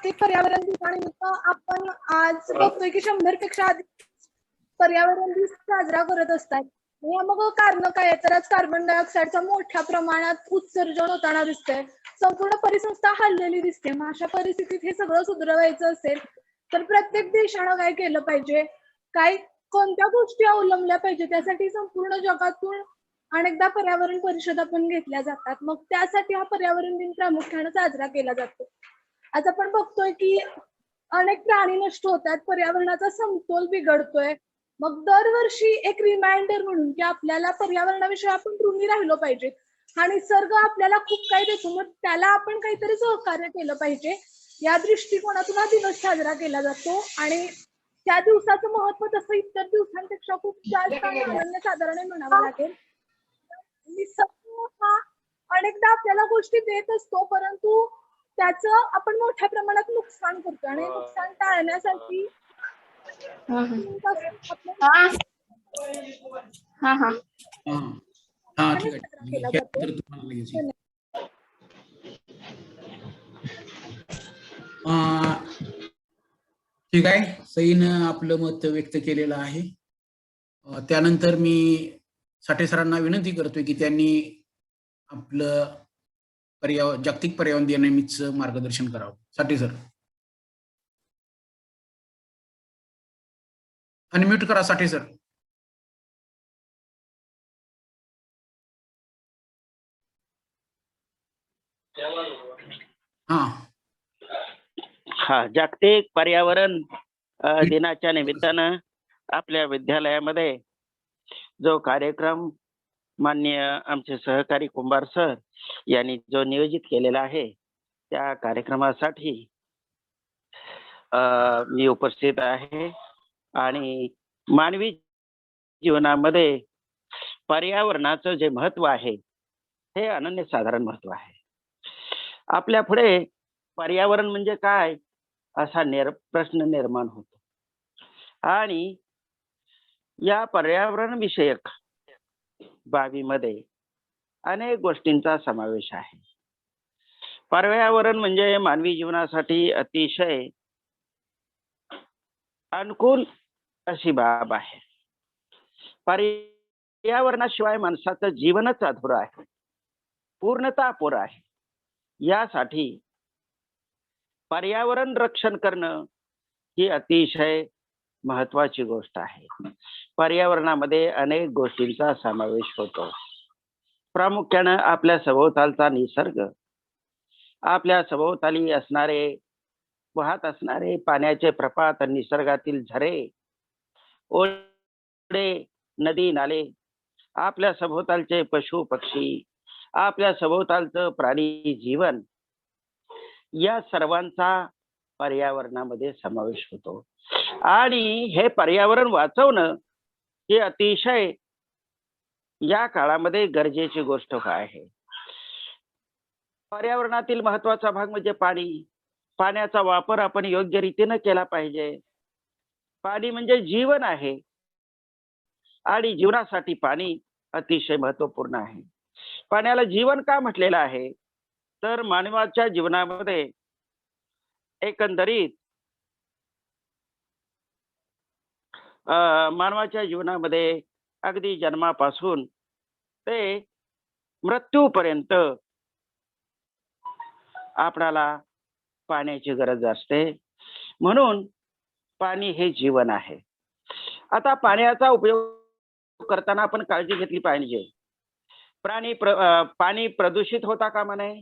जागतिक पर्यावरण दिनानिमित्त आपण आज बघतोय की 100पेक्षा अधिक पर्यावरण दिवस साजरा करत असतात. यामागं कारण काय आहे? तर आज कार्बन डायऑक्साईडचा मोठ्या प्रमाणात उत्सर्जन होताना दिसतंय. संपूर्ण परिसंस्था हललेली दिसते. मग अशा परिस्थितीत हे सगळं सुधारायचं असेल तर प्रत्येक देशानं काय केलं पाहिजे? काय कोणत्या गोष्टी अवलंबल्या पाहिजे? त्यासाठी संपूर्ण जगातून अनेकदा पर्यावरण परिषदा पण घेतल्या जातात. मग त्यासाठी हा पर्यावरण दिन प्रामुख्याने साजरा केला जातो. आज आपण बघतोय की अनेक प्राणी नष्ट होत आहेत, पर्यावरणाचा समतोल बिघडतोय. मग दरवर्षी एक रिमाइंडर म्हणून की आपल्याला पर्यावरणाविषयी आपण ऋणी राहिलो पाहिजे. हा निसर्ग आपल्याला खूप काही देतो, मग त्याला आपण काहीतरी सहकार्य केलं पाहिजे. या दृष्टिकोनातून हा दिवस साजरा केला जातो आणि त्या दिवसाचं महत्व तसं इतर दिवसांपेक्षा खूप जास्त आणि अनन्यसाधारण आहे म्हणावं लागेल. निसर्ग हा अनेकदा आपल्याला गोष्टी देत असतो, परंतु त्याचं आपण मोठ्या प्रमाणात नुकसान करतो आणि नुकसान टाळण्यासाठी हा हा हा ठीक आहे. केला जातो. तुम्हाला लगेच ठीक आहे. सईनं आपलं मत व्यक्त केलेलं आहे. त्यानंतर मी साठे सरांना विनंती करतोय की त्यांनी आपलं जागतिक पर्यावरण दिनानिमित्तचं मार्गदर्शन करावं. साठे सर अनम्यूट करा. साठे सर. हा, जागतिक पर्यावरण दिनाच्या निमित्तानं आपल्या विद्यालयामध्ये जो कार्यक्रम माननीय आमचे सहकारी कुंभार सर यांनी जो नियोजित केलेला आहे, त्या कार्यक्रमासाठी मी उपस्थित आहे. आणि मानवी जीवनामध्ये पर्यावरणाचं जे महत्व आहे हे अनन्यसाधारण महत्व आहे. आपल्या पुढे पर्यावरण म्हणजे काय असा प्रश्न निर्माण होतो आणि या पर्यावरण विषयक बाबीमध्ये अनेक गोष्टींचा समावेश आहे. पर्यावरण म्हणजे मानवी जीवनासाठी अतिशय अनुकूल अशी बाब आहे. पर्यावरणाशिवाय माणसाचं जीवनच अधुरं आहे, पूर्णतः अपुरं आहे. यासाठी पर्यावरण रक्षण करणं ही अतिशय महत्वाची गोष्ट आहे. पर्यावरणामध्ये अनेक गोष्टींचा समावेश होतो. प्रामुख्यानं आपल्या सभोवतालचा निसर्ग, आपल्या सभोवताली असणारे वाहत असणारे पाण्याचे प्रपात, निसर्गातील झरे, ओढे, नदी नाले, आपल्या सभोवतालचे पशु पक्षी, आपल्या सभोवतालचं प्राणी जीवन, या सर्वांचा पर्यावरणामध्ये समावेश होतो. आणि हे पर्यावरण वाचवणं ही अतिशय या काळामध्ये गरजेची गोष्ट आहे. पर्यावरणातील महत्वाचा भाग म्हणजे पाणी. पाण्याचा वापर आपण योग्य रीतीने केला पाहिजे. पाणी म्हणजे जीवन आहे आणि जीवनासाठी पाणी अतिशय महत्वपूर्ण आहे. पाण्याला जीवन का म्हटलेलं आहे? तर मानवाच्या जीवनामध्ये एकंदरीत मानवाच्या जीवनामध्ये अगदी जन्मापासून ते मृत्यूपर्यंत आपणाला पाण्याची गरज असते. म्हणून पाणी हे जीवन आहे. आता पाण्याचा उपयोग करताना आपण काळजी घेतली पाहिजे. पाणी प्रदूषित होता कामा नये.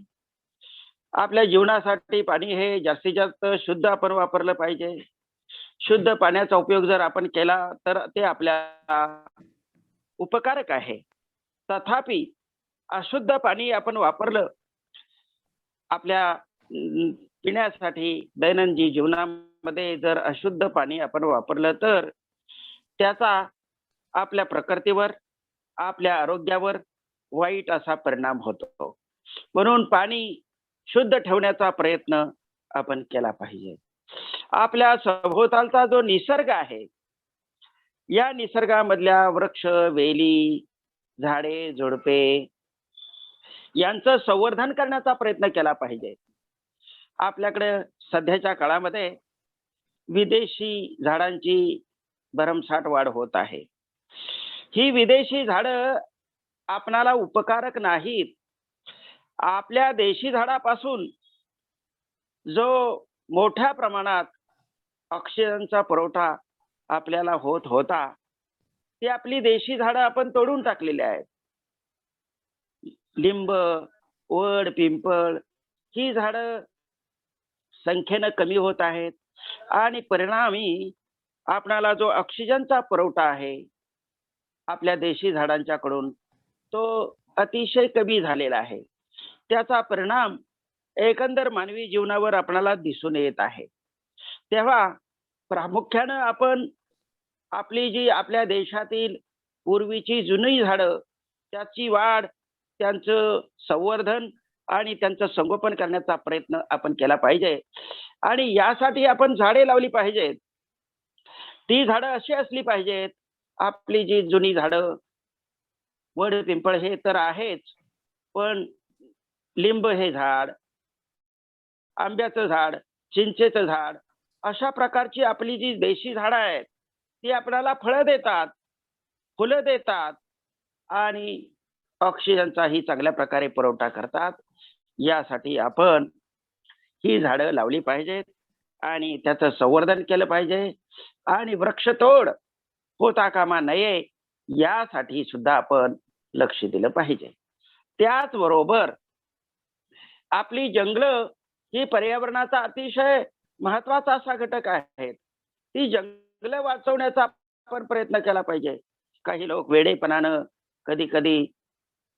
आपल्या जीवनासाठी पाणी हे जास्तीत जास्त शुद्ध आपण वापरलं पाहिजे. शुद्ध पाण्याचा उपयोग जर आपण केला तर ते आपल्या उपकारक आहे. तथापि अशुद्ध पाणी आपण वापरलं आपल्या पिण्यासाठी, दैनंदिन जीवनामध्ये जर अशुद्ध पाणी आपण वापरलं तर त्याचा आपल्या प्रकृतीवर, आपल्या आरोग्यावर वाईट असा परिणाम होतो. म्हणून पाणी शुद्ध ठेवण्याचा प्रयत्न आपण केला पाहिजे. आपल्या सभोवतालचा जो निसर्ग आहे, या निसर्गामधल्या वृक्ष, वेली, झाडे, झुडपे यांचं संवर्धन करण्याचा प्रयत्न केला पाहिजे. आपल्याकडे सध्याच्या काळामध्ये विदेशी झाडांची भरमसाठ वाढ होत आहे. ही विदेशी झाडं आपणाला उपकारक नाहीत. आपल्या देशी झाडापासून जो मोठ्या प्रमाणात ऑक्सिजनचा पुरवठा आपल्याला होत होता, ती आपली देशी झाडं आपण तोडून टाकलेली आहेत. लिंब, वड, पिंपळ ही झाडं संख्येनं कमी होत आहेत आणि परिणामी आपणाला जो ऑक्सिजनचा पुरवठा आहे आपल्या देशी झाडांच्याकडून तो अतिशय कमी झालेला आहे. त्याचा परिणाम एकंदर मानवी जीवनावर आपणाला दिसून येत आहे. तेव्हा प्रामुख्यानं आपण आपली जी आपल्या देशातील पूर्वीची जुनी झाडं त्याची वाढ, त्यांचं संवर्धन आणि त्यांचं संगोपन करण्याचा प्रयत्न आपण केला पाहिजे. आणि यासाठी आपण झाडे लावली पाहिजेत. ती झाडं अशी असली पाहिजेत, आपली जी जुनी झाडं वड पिंपळ हे तर आहेच, पण लिंब हे झाड, आंब्याचं झाड, चिंचेचं झाड अशा प्रकारची आपली जी देशी झाडं आहेत ती आपल्याला फळं देतात, फुलं देतात आणि ऑक्सिजनचाही चांगल्या प्रकारे पुरवठा करतात. यासाठी आपण ही झाडं लावली पाहिजेत आणि त्याचं संवर्धन केलं पाहिजे आणि वृक्षतोड होता कामा नये यासाठी सुद्धा आपण लक्ष दिलं पाहिजे. त्याचबरोबर आपली जंगलं ही पर्यावरणाचा अतिशय महत्वाचा असा घटक आहे. ती जंगलं वाचवण्याचा आपण प्रयत्न केला पाहिजे. काही लोक वेडेपणानं कधी कधी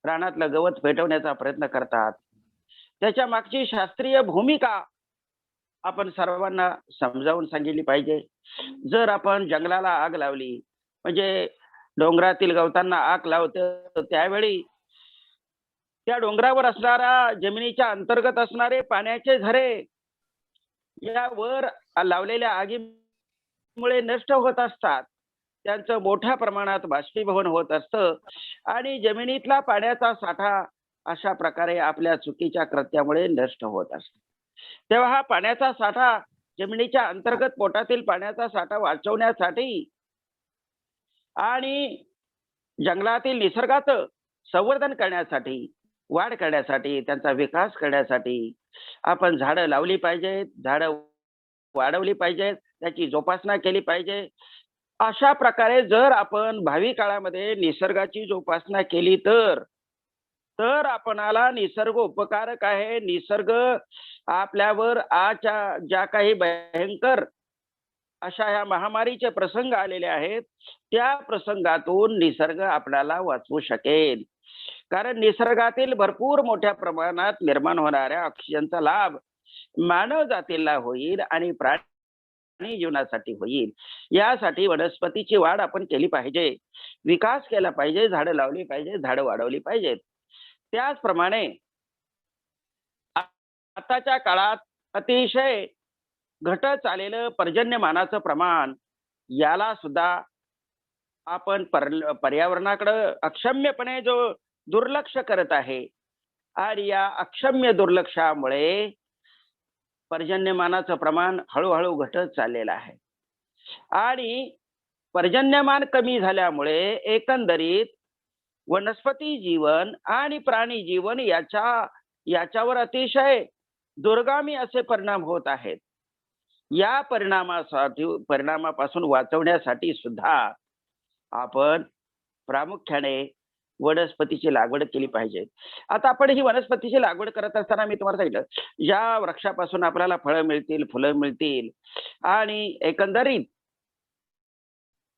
रानातलं गवत पेटवण्याचा प्रयत्न करतात. त्याच्या मागची शास्त्रीय भूमिका आपण सर्वांना समजावून सांगितली पाहिजे. जर आपण जंगलाला आग लावली म्हणजे डोंगरातील गवतांना आग लावतो त्यावेळी त्या डोंगरावर असणारा जमिनीच्या अंतर्गत असणारे पाण्याचे झरे या वर लावलेल्या आगीमुळे नष्ट होत असतात. त्यांचं मोठ्या प्रमाणात बाष्पीभवन होत असतं आणि जमिनीतला पाण्याचा साठा अशा प्रकारे आपल्या चुकीच्या कृत्यामुळे नष्ट होत असतो. तेव्हा हा पाण्याचा साठा जमिनीच्या अंतर्गत पोटातील पाण्याचा साठा वाचवण्यासाठी आणि जंगलातील निसर्गाचं संवर्धन करण्यासाठी, वाढ करण्यासाठी, त्यांचा विकास करण्यासाठी आपण झाडं लावली पाहिजेत, झाडं वाढवली पाहिजेत, त्याची जोपासना केली पाहिजे. अशा प्रकारे जर आपण भावी काळामध्ये निसर्गाची जोपासना केली तर आपणाला निसर्ग उपकारक आहे. निसर्ग आपल्यावर आजच्या ज्या काही भयंकर अशा ह्या महामारीचे प्रसंग आलेले आहेत त्या प्रसंगातून निसर्ग आपल्याला वाचवू शकेल. कारण निसर्गातील भरपूर मोठ्या प्रमाणात निर्माण होणाऱ्या ऑक्सिजनचा लाभ मानव जातीला होईल आणि प्राणी जीवनासाठी होईल. यासाठी वनस्पतीची वाढ आपण केली पाहिजे, विकास केला पाहिजे, झाडं लावली पाहिजे, झाडं वाढवली पाहिजेत. त्याचप्रमाणे आताच्या काळात अतिशय घटत चाललेलं पर्जन्यमानाचं प्रमाण याला सुद्धा आपण पर्यावरणाकडे अक्षम्यपणे जो दुर्लक्ष करत आहे आणि या अक्षम्य दुर्लक्षामुळे पर्जन्यमानाचं प्रमाण हळूहळू घटत चाललेलं आहे आणि पर्जन्यमान कमी झाल्यामुळे एकंदरीत वनस्पती जीवन आणि प्राणी जीवन याच्यावर अतिशय दुर्गामी असे परिणाम होत आहेत. या परिणामापासून वाचवण्यासाठी सुद्धा आपण प्रामुख्याने वनस्पतीची लागवड केली पाहिजे. आता आपण ही वनस्पतीची लागवड करत असताना मी तुम्हाला सांगितलं ज्या वृक्षापासून आपल्याला फळं मिळतील, फुलं मिळतील आणि एकंदरीत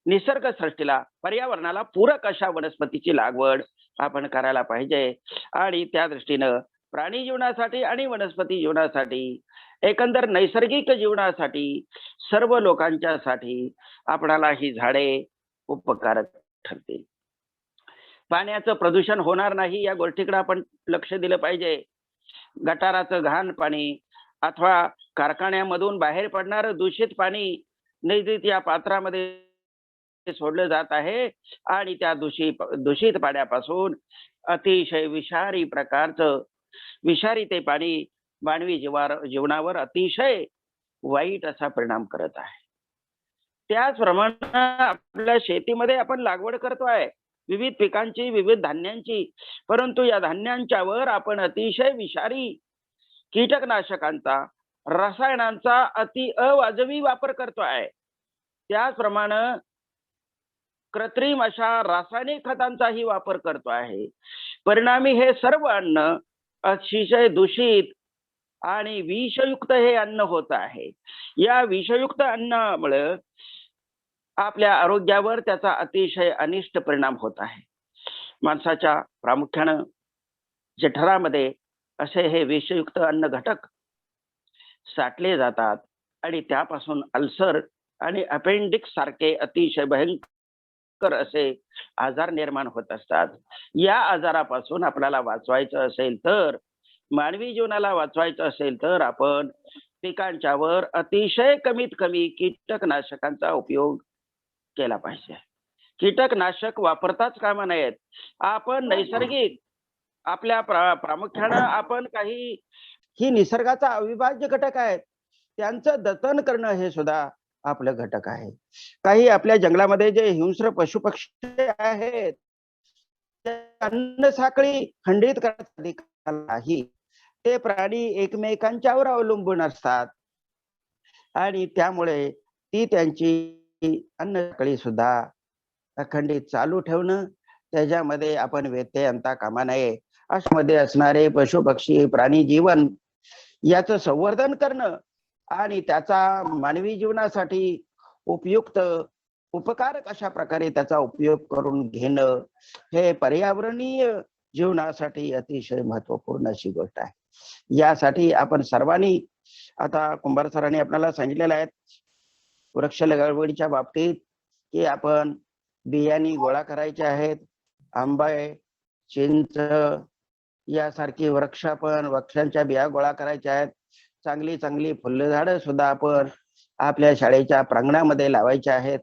निसर्ग सृष्टीला, पर्यावरणाला पूरक अशा वनस्पतीची लागवड आपण करायला पाहिजे. आणि त्या दृष्टीनं प्राणी जीवनासाठी आणि वनस्पती जीवनासाठी, एकंदर नैसर्गिक जीवनासाठी, सर्व लोकांच्यासाठी आपणाला ही झाडे उपकारक ठरतील. पाण्याचं प्रदूषण होणार नाही या गोष्टीकडे आपण लक्ष दिलं पाहिजे. गटाराचं घाण पाणी अथवा कारखान्यामधून बाहेर पडणारं दूषित पाणी नदीत या पात्रामध्ये सोडलं जात आहे आणि त्या दूषित पाण्यापासून अतिशय विषारी ते पाणी मानवी जीवनावर अतिशय वाईट असा परिणाम करत आहे. त्याचप्रमाणे आपल्या शेतीमध्ये आपण लागवड करतोय विविध पिकांची, विविध धान्यांची, परंतु या धान्यांच्यावर आपण अतिशय विषारी कीटकनाशकांचा, रसायनांचा अति अवाजवी वापर करतोय. त्याचप्रमाणे कृत्रिम अशा रासायनिक खतांचाही वापर करतो आहे. परिणामी हे सर्व अन्न अतिशय दूषित आणि विषयुक्त हे अन्न होत आहे. या विषयुक्त अन्नामुळे आपल्या आरोग्यावर त्याचा अतिशय अनिष्ट परिणाम होत आहे. माणसाच्या प्रामुख्यानं जठरामध्ये असे हे विषयुक्त अन्न घटक साठले जातात आणि त्यापासून अल्सर आणि अपेंडिक्स सारखे अतिशय भयंकर असे आजार निर्माण होत असतात. या आजारापासून आपल्याला वाचवायचं असेल तर, मानवी जीवनाला वाचवायचं असेल तर आपण पिकांच्यावर अतिशय कमीत कमी कीटकनाशकांचा उपयोग केला पाहिजे. कीटकनाशक वापरताच कामा नयेत. आपण नैसर्गिक आपल्या प्रामुख्यानं आपण काही ही निसर्गाचा अविभाज्य घटक आहेत, त्यांचं जतन करणं हे सुद्धा आपलं घटक आहे. काही आपल्या जंगलामध्ये जे हिंस्र पशुपक्षी आहेत, अन्न साखळी खंडित करण्याचा अधिकार नाही. ते प्राणी एकमेकांच्यावर अवलंबून असतात आणि त्यामुळे ती त्यांची अन्न साखळी सुद्धा अखंडित चालू ठेवणं, त्याच्यामध्ये आपण व्यत्यय आणता कामा नये. अशामध्ये असणारे पशु पक्षी प्राणी जीवन याचं संवर्धन करणं आणि त्याचा मानवी जीवनासाठी उपयुक्त उपकारक अशा प्रकारे त्याचा उपयोग करून घेणं हे पर्यावरणीय जीवनासाठी अतिशय महत्वपूर्ण अशी गोष्ट आहे. यासाठी आपण सर्वांनी, आता कुंभार सरांनी आपल्याला सांगितलेलं आहे वृक्ष लागवडीच्या बाबतीत की आपण बियाणी गोळा करायचे आहेत. आंबा, चिंच यासारखी वृक्षांच्या बिया गोळा करायच्या आहेत. चांगली चांगली फुलझाडं सुद्धा आपण आपल्या शाळेच्या प्रांगणामध्ये लावायची आहेत.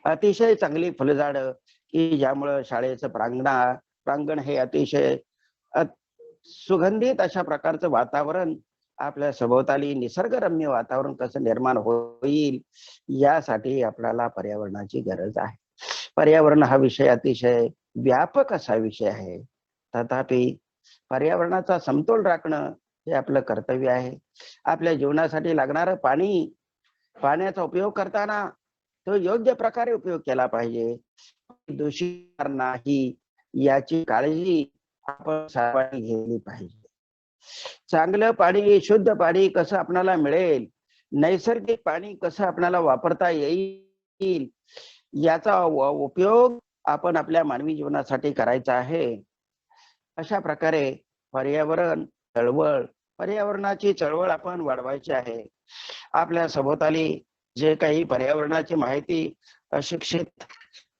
अतिशय चांगली फुलझाडं की ज्यामुळं शाळेचं प्रांगण हे अतिशय सुगंधित अशा प्रकारचं वातावरण आपल्या सभोवताली निसर्गरम्य वातावरण कसं निर्माण होईल यासाठी आपल्याला पर्यावरणाची गरज आहे. पर्यावरण हा विषय अतिशय व्यापक असा विषय आहे. तथापि पर्यावरणाचा समतोल राखणं हे आपलं कर्तव्य आहे. आपल्या जीवनासाठी लागणारं पाण्याचा उपयोग करताना तो योग्य प्रकारे उपयोग केला पाहिजे. दूषित नाही याची काळजी आपण सर्वांनी घेतली पाहिजे. चांगलं पाणी, शुद्ध पाणी कसं आपल्याला मिळेल, नैसर्गिक पाणी कसं आपल्याला वापरता येईल याचा उपयोग आपण आपल्या मानवी जीवनासाठी करायचा आहे. अशा प्रकारे पर्यावरणाची चळवळ आपण वाढवायची आहे. आपल्या सभोवताली जे काही पर्यावरणाची माहिती अशिक्षित,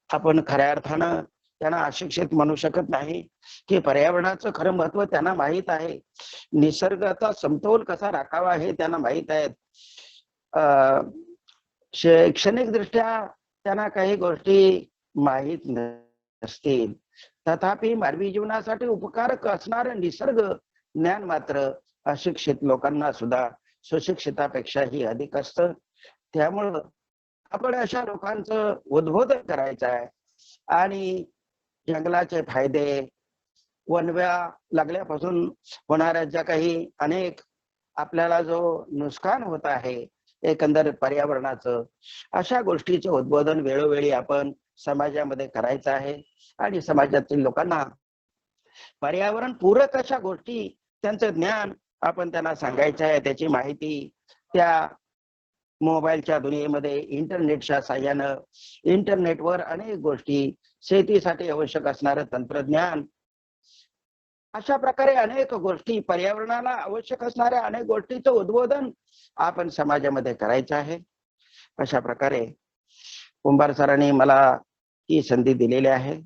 आपण खऱ्या अर्थानं त्यांना अशिक्षित म्हणू शकत नाही की पर्यावरणाचं खरं महत्व त्यांना माहीत आहे. निसर्गाचा समतोल कसा राखावा हे त्यांना माहीत आहे. शैक्षणिक दृष्ट्या त्यांना काही गोष्टी माहीत नसतील, तथापि मानवी जीवनासाठी उपकारक असणारं निसर्ग ज्ञान मात्र अशिक्षित लोकांना सुद्धा सुशिक्षितापेक्षाही अधिक असतं. त्यामुळं आपण अशा लोकांचं उद्बोधन करायचं आहे आणि जंगलाचे फायदे, वनव्या लागल्यापासून होणाऱ्या ज्या काही अनेक आपल्याला जो नुकसान होत आहे एकंदर पर्यावरणाचं, अशा गोष्टीचे उद्बोधन वेळोवेळी आपण समाजामध्ये करायचं आहे आणि समाजातील लोकांना पर्यावरण पूरक अशा गोष्टी, त्यांचं ज्ञान आपण त्यांना सांगायचं आहे. त्याची माहिती त्या मोबाईलच्या दुनियेमध्ये इंटरनेटच्या साहाय्यानं, इंटरनेटवर अनेक गोष्टी, शेतीसाठी आवश्यक असणारं तंत्रज्ञान, अशा प्रकारे अनेक गोष्टी, पर्यावरणाला आवश्यक असणाऱ्या अनेक गोष्टीचं उद्बोधन आपण समाजामध्ये करायचं आहे. अशा प्रकारे कुंभार सरांनी मला ही संधी दिलेली आहे.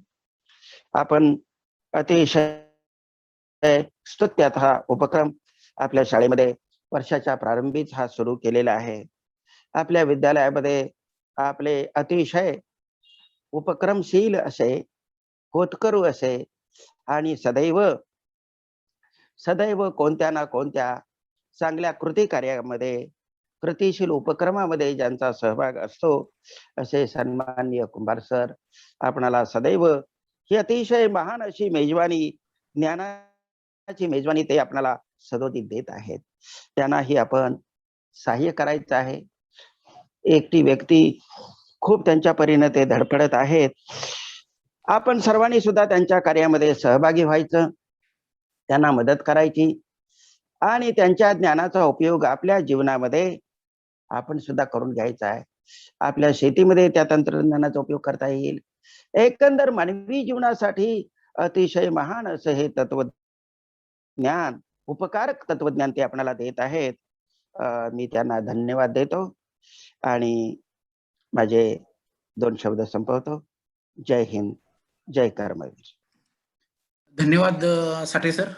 आपण अतिशय स्तुत्यात हा उपक्रम आपल्या शाळेमध्ये वर्षाच्या प्रारंभीच हा सुरू केलेला आहे. आपल्या विद्यालयामध्ये आपले अतिशय उपक्रमशील असे, होतकरू असे आणि सदैव कोणत्या ना कोणत्या चांगल्या कृती कार्यामध्ये, कृतिशील उपक्रमामध्ये ज्यांचा सहभाग असतो, असे सन्माननीय कुंभार सर, आपणाला सदैव ही अतिशय महान अशी मेजवानी, ज्ञानाची मेजवानी ते आपणाला सदोदित देत आहेत. त्यांनाही आपण सहाय्य करायचं आहे. एकटी व्यक्ती खूप त्यांच्या परीने ते धडपडत आहेत. आपण सर्वांनी सुद्धा त्यांच्या कार्यामध्ये सहभागी व्हायचं, त्यांना मदत करायची आणि त्यांच्या ज्ञानाचा उपयोग आपल्या जीवनामध्ये आपण सुद्धा करून घ्यायचा आहे. आपल्या शेतीमध्ये त्या तंत्रज्ञानाचा उपयोग करता येईल. एकंदर मानवी जीवनासाठी अतिशय महान असं हे तत्वज्ञान, उपकारक तत्वज्ञान ते आपल्याला देत आहेत. मी त्यांना धन्यवाद देतो आणि माझे 2 शब्द संपवतो. जय हिंद, जय कर्मवीर. धन्यवाद साठे सर.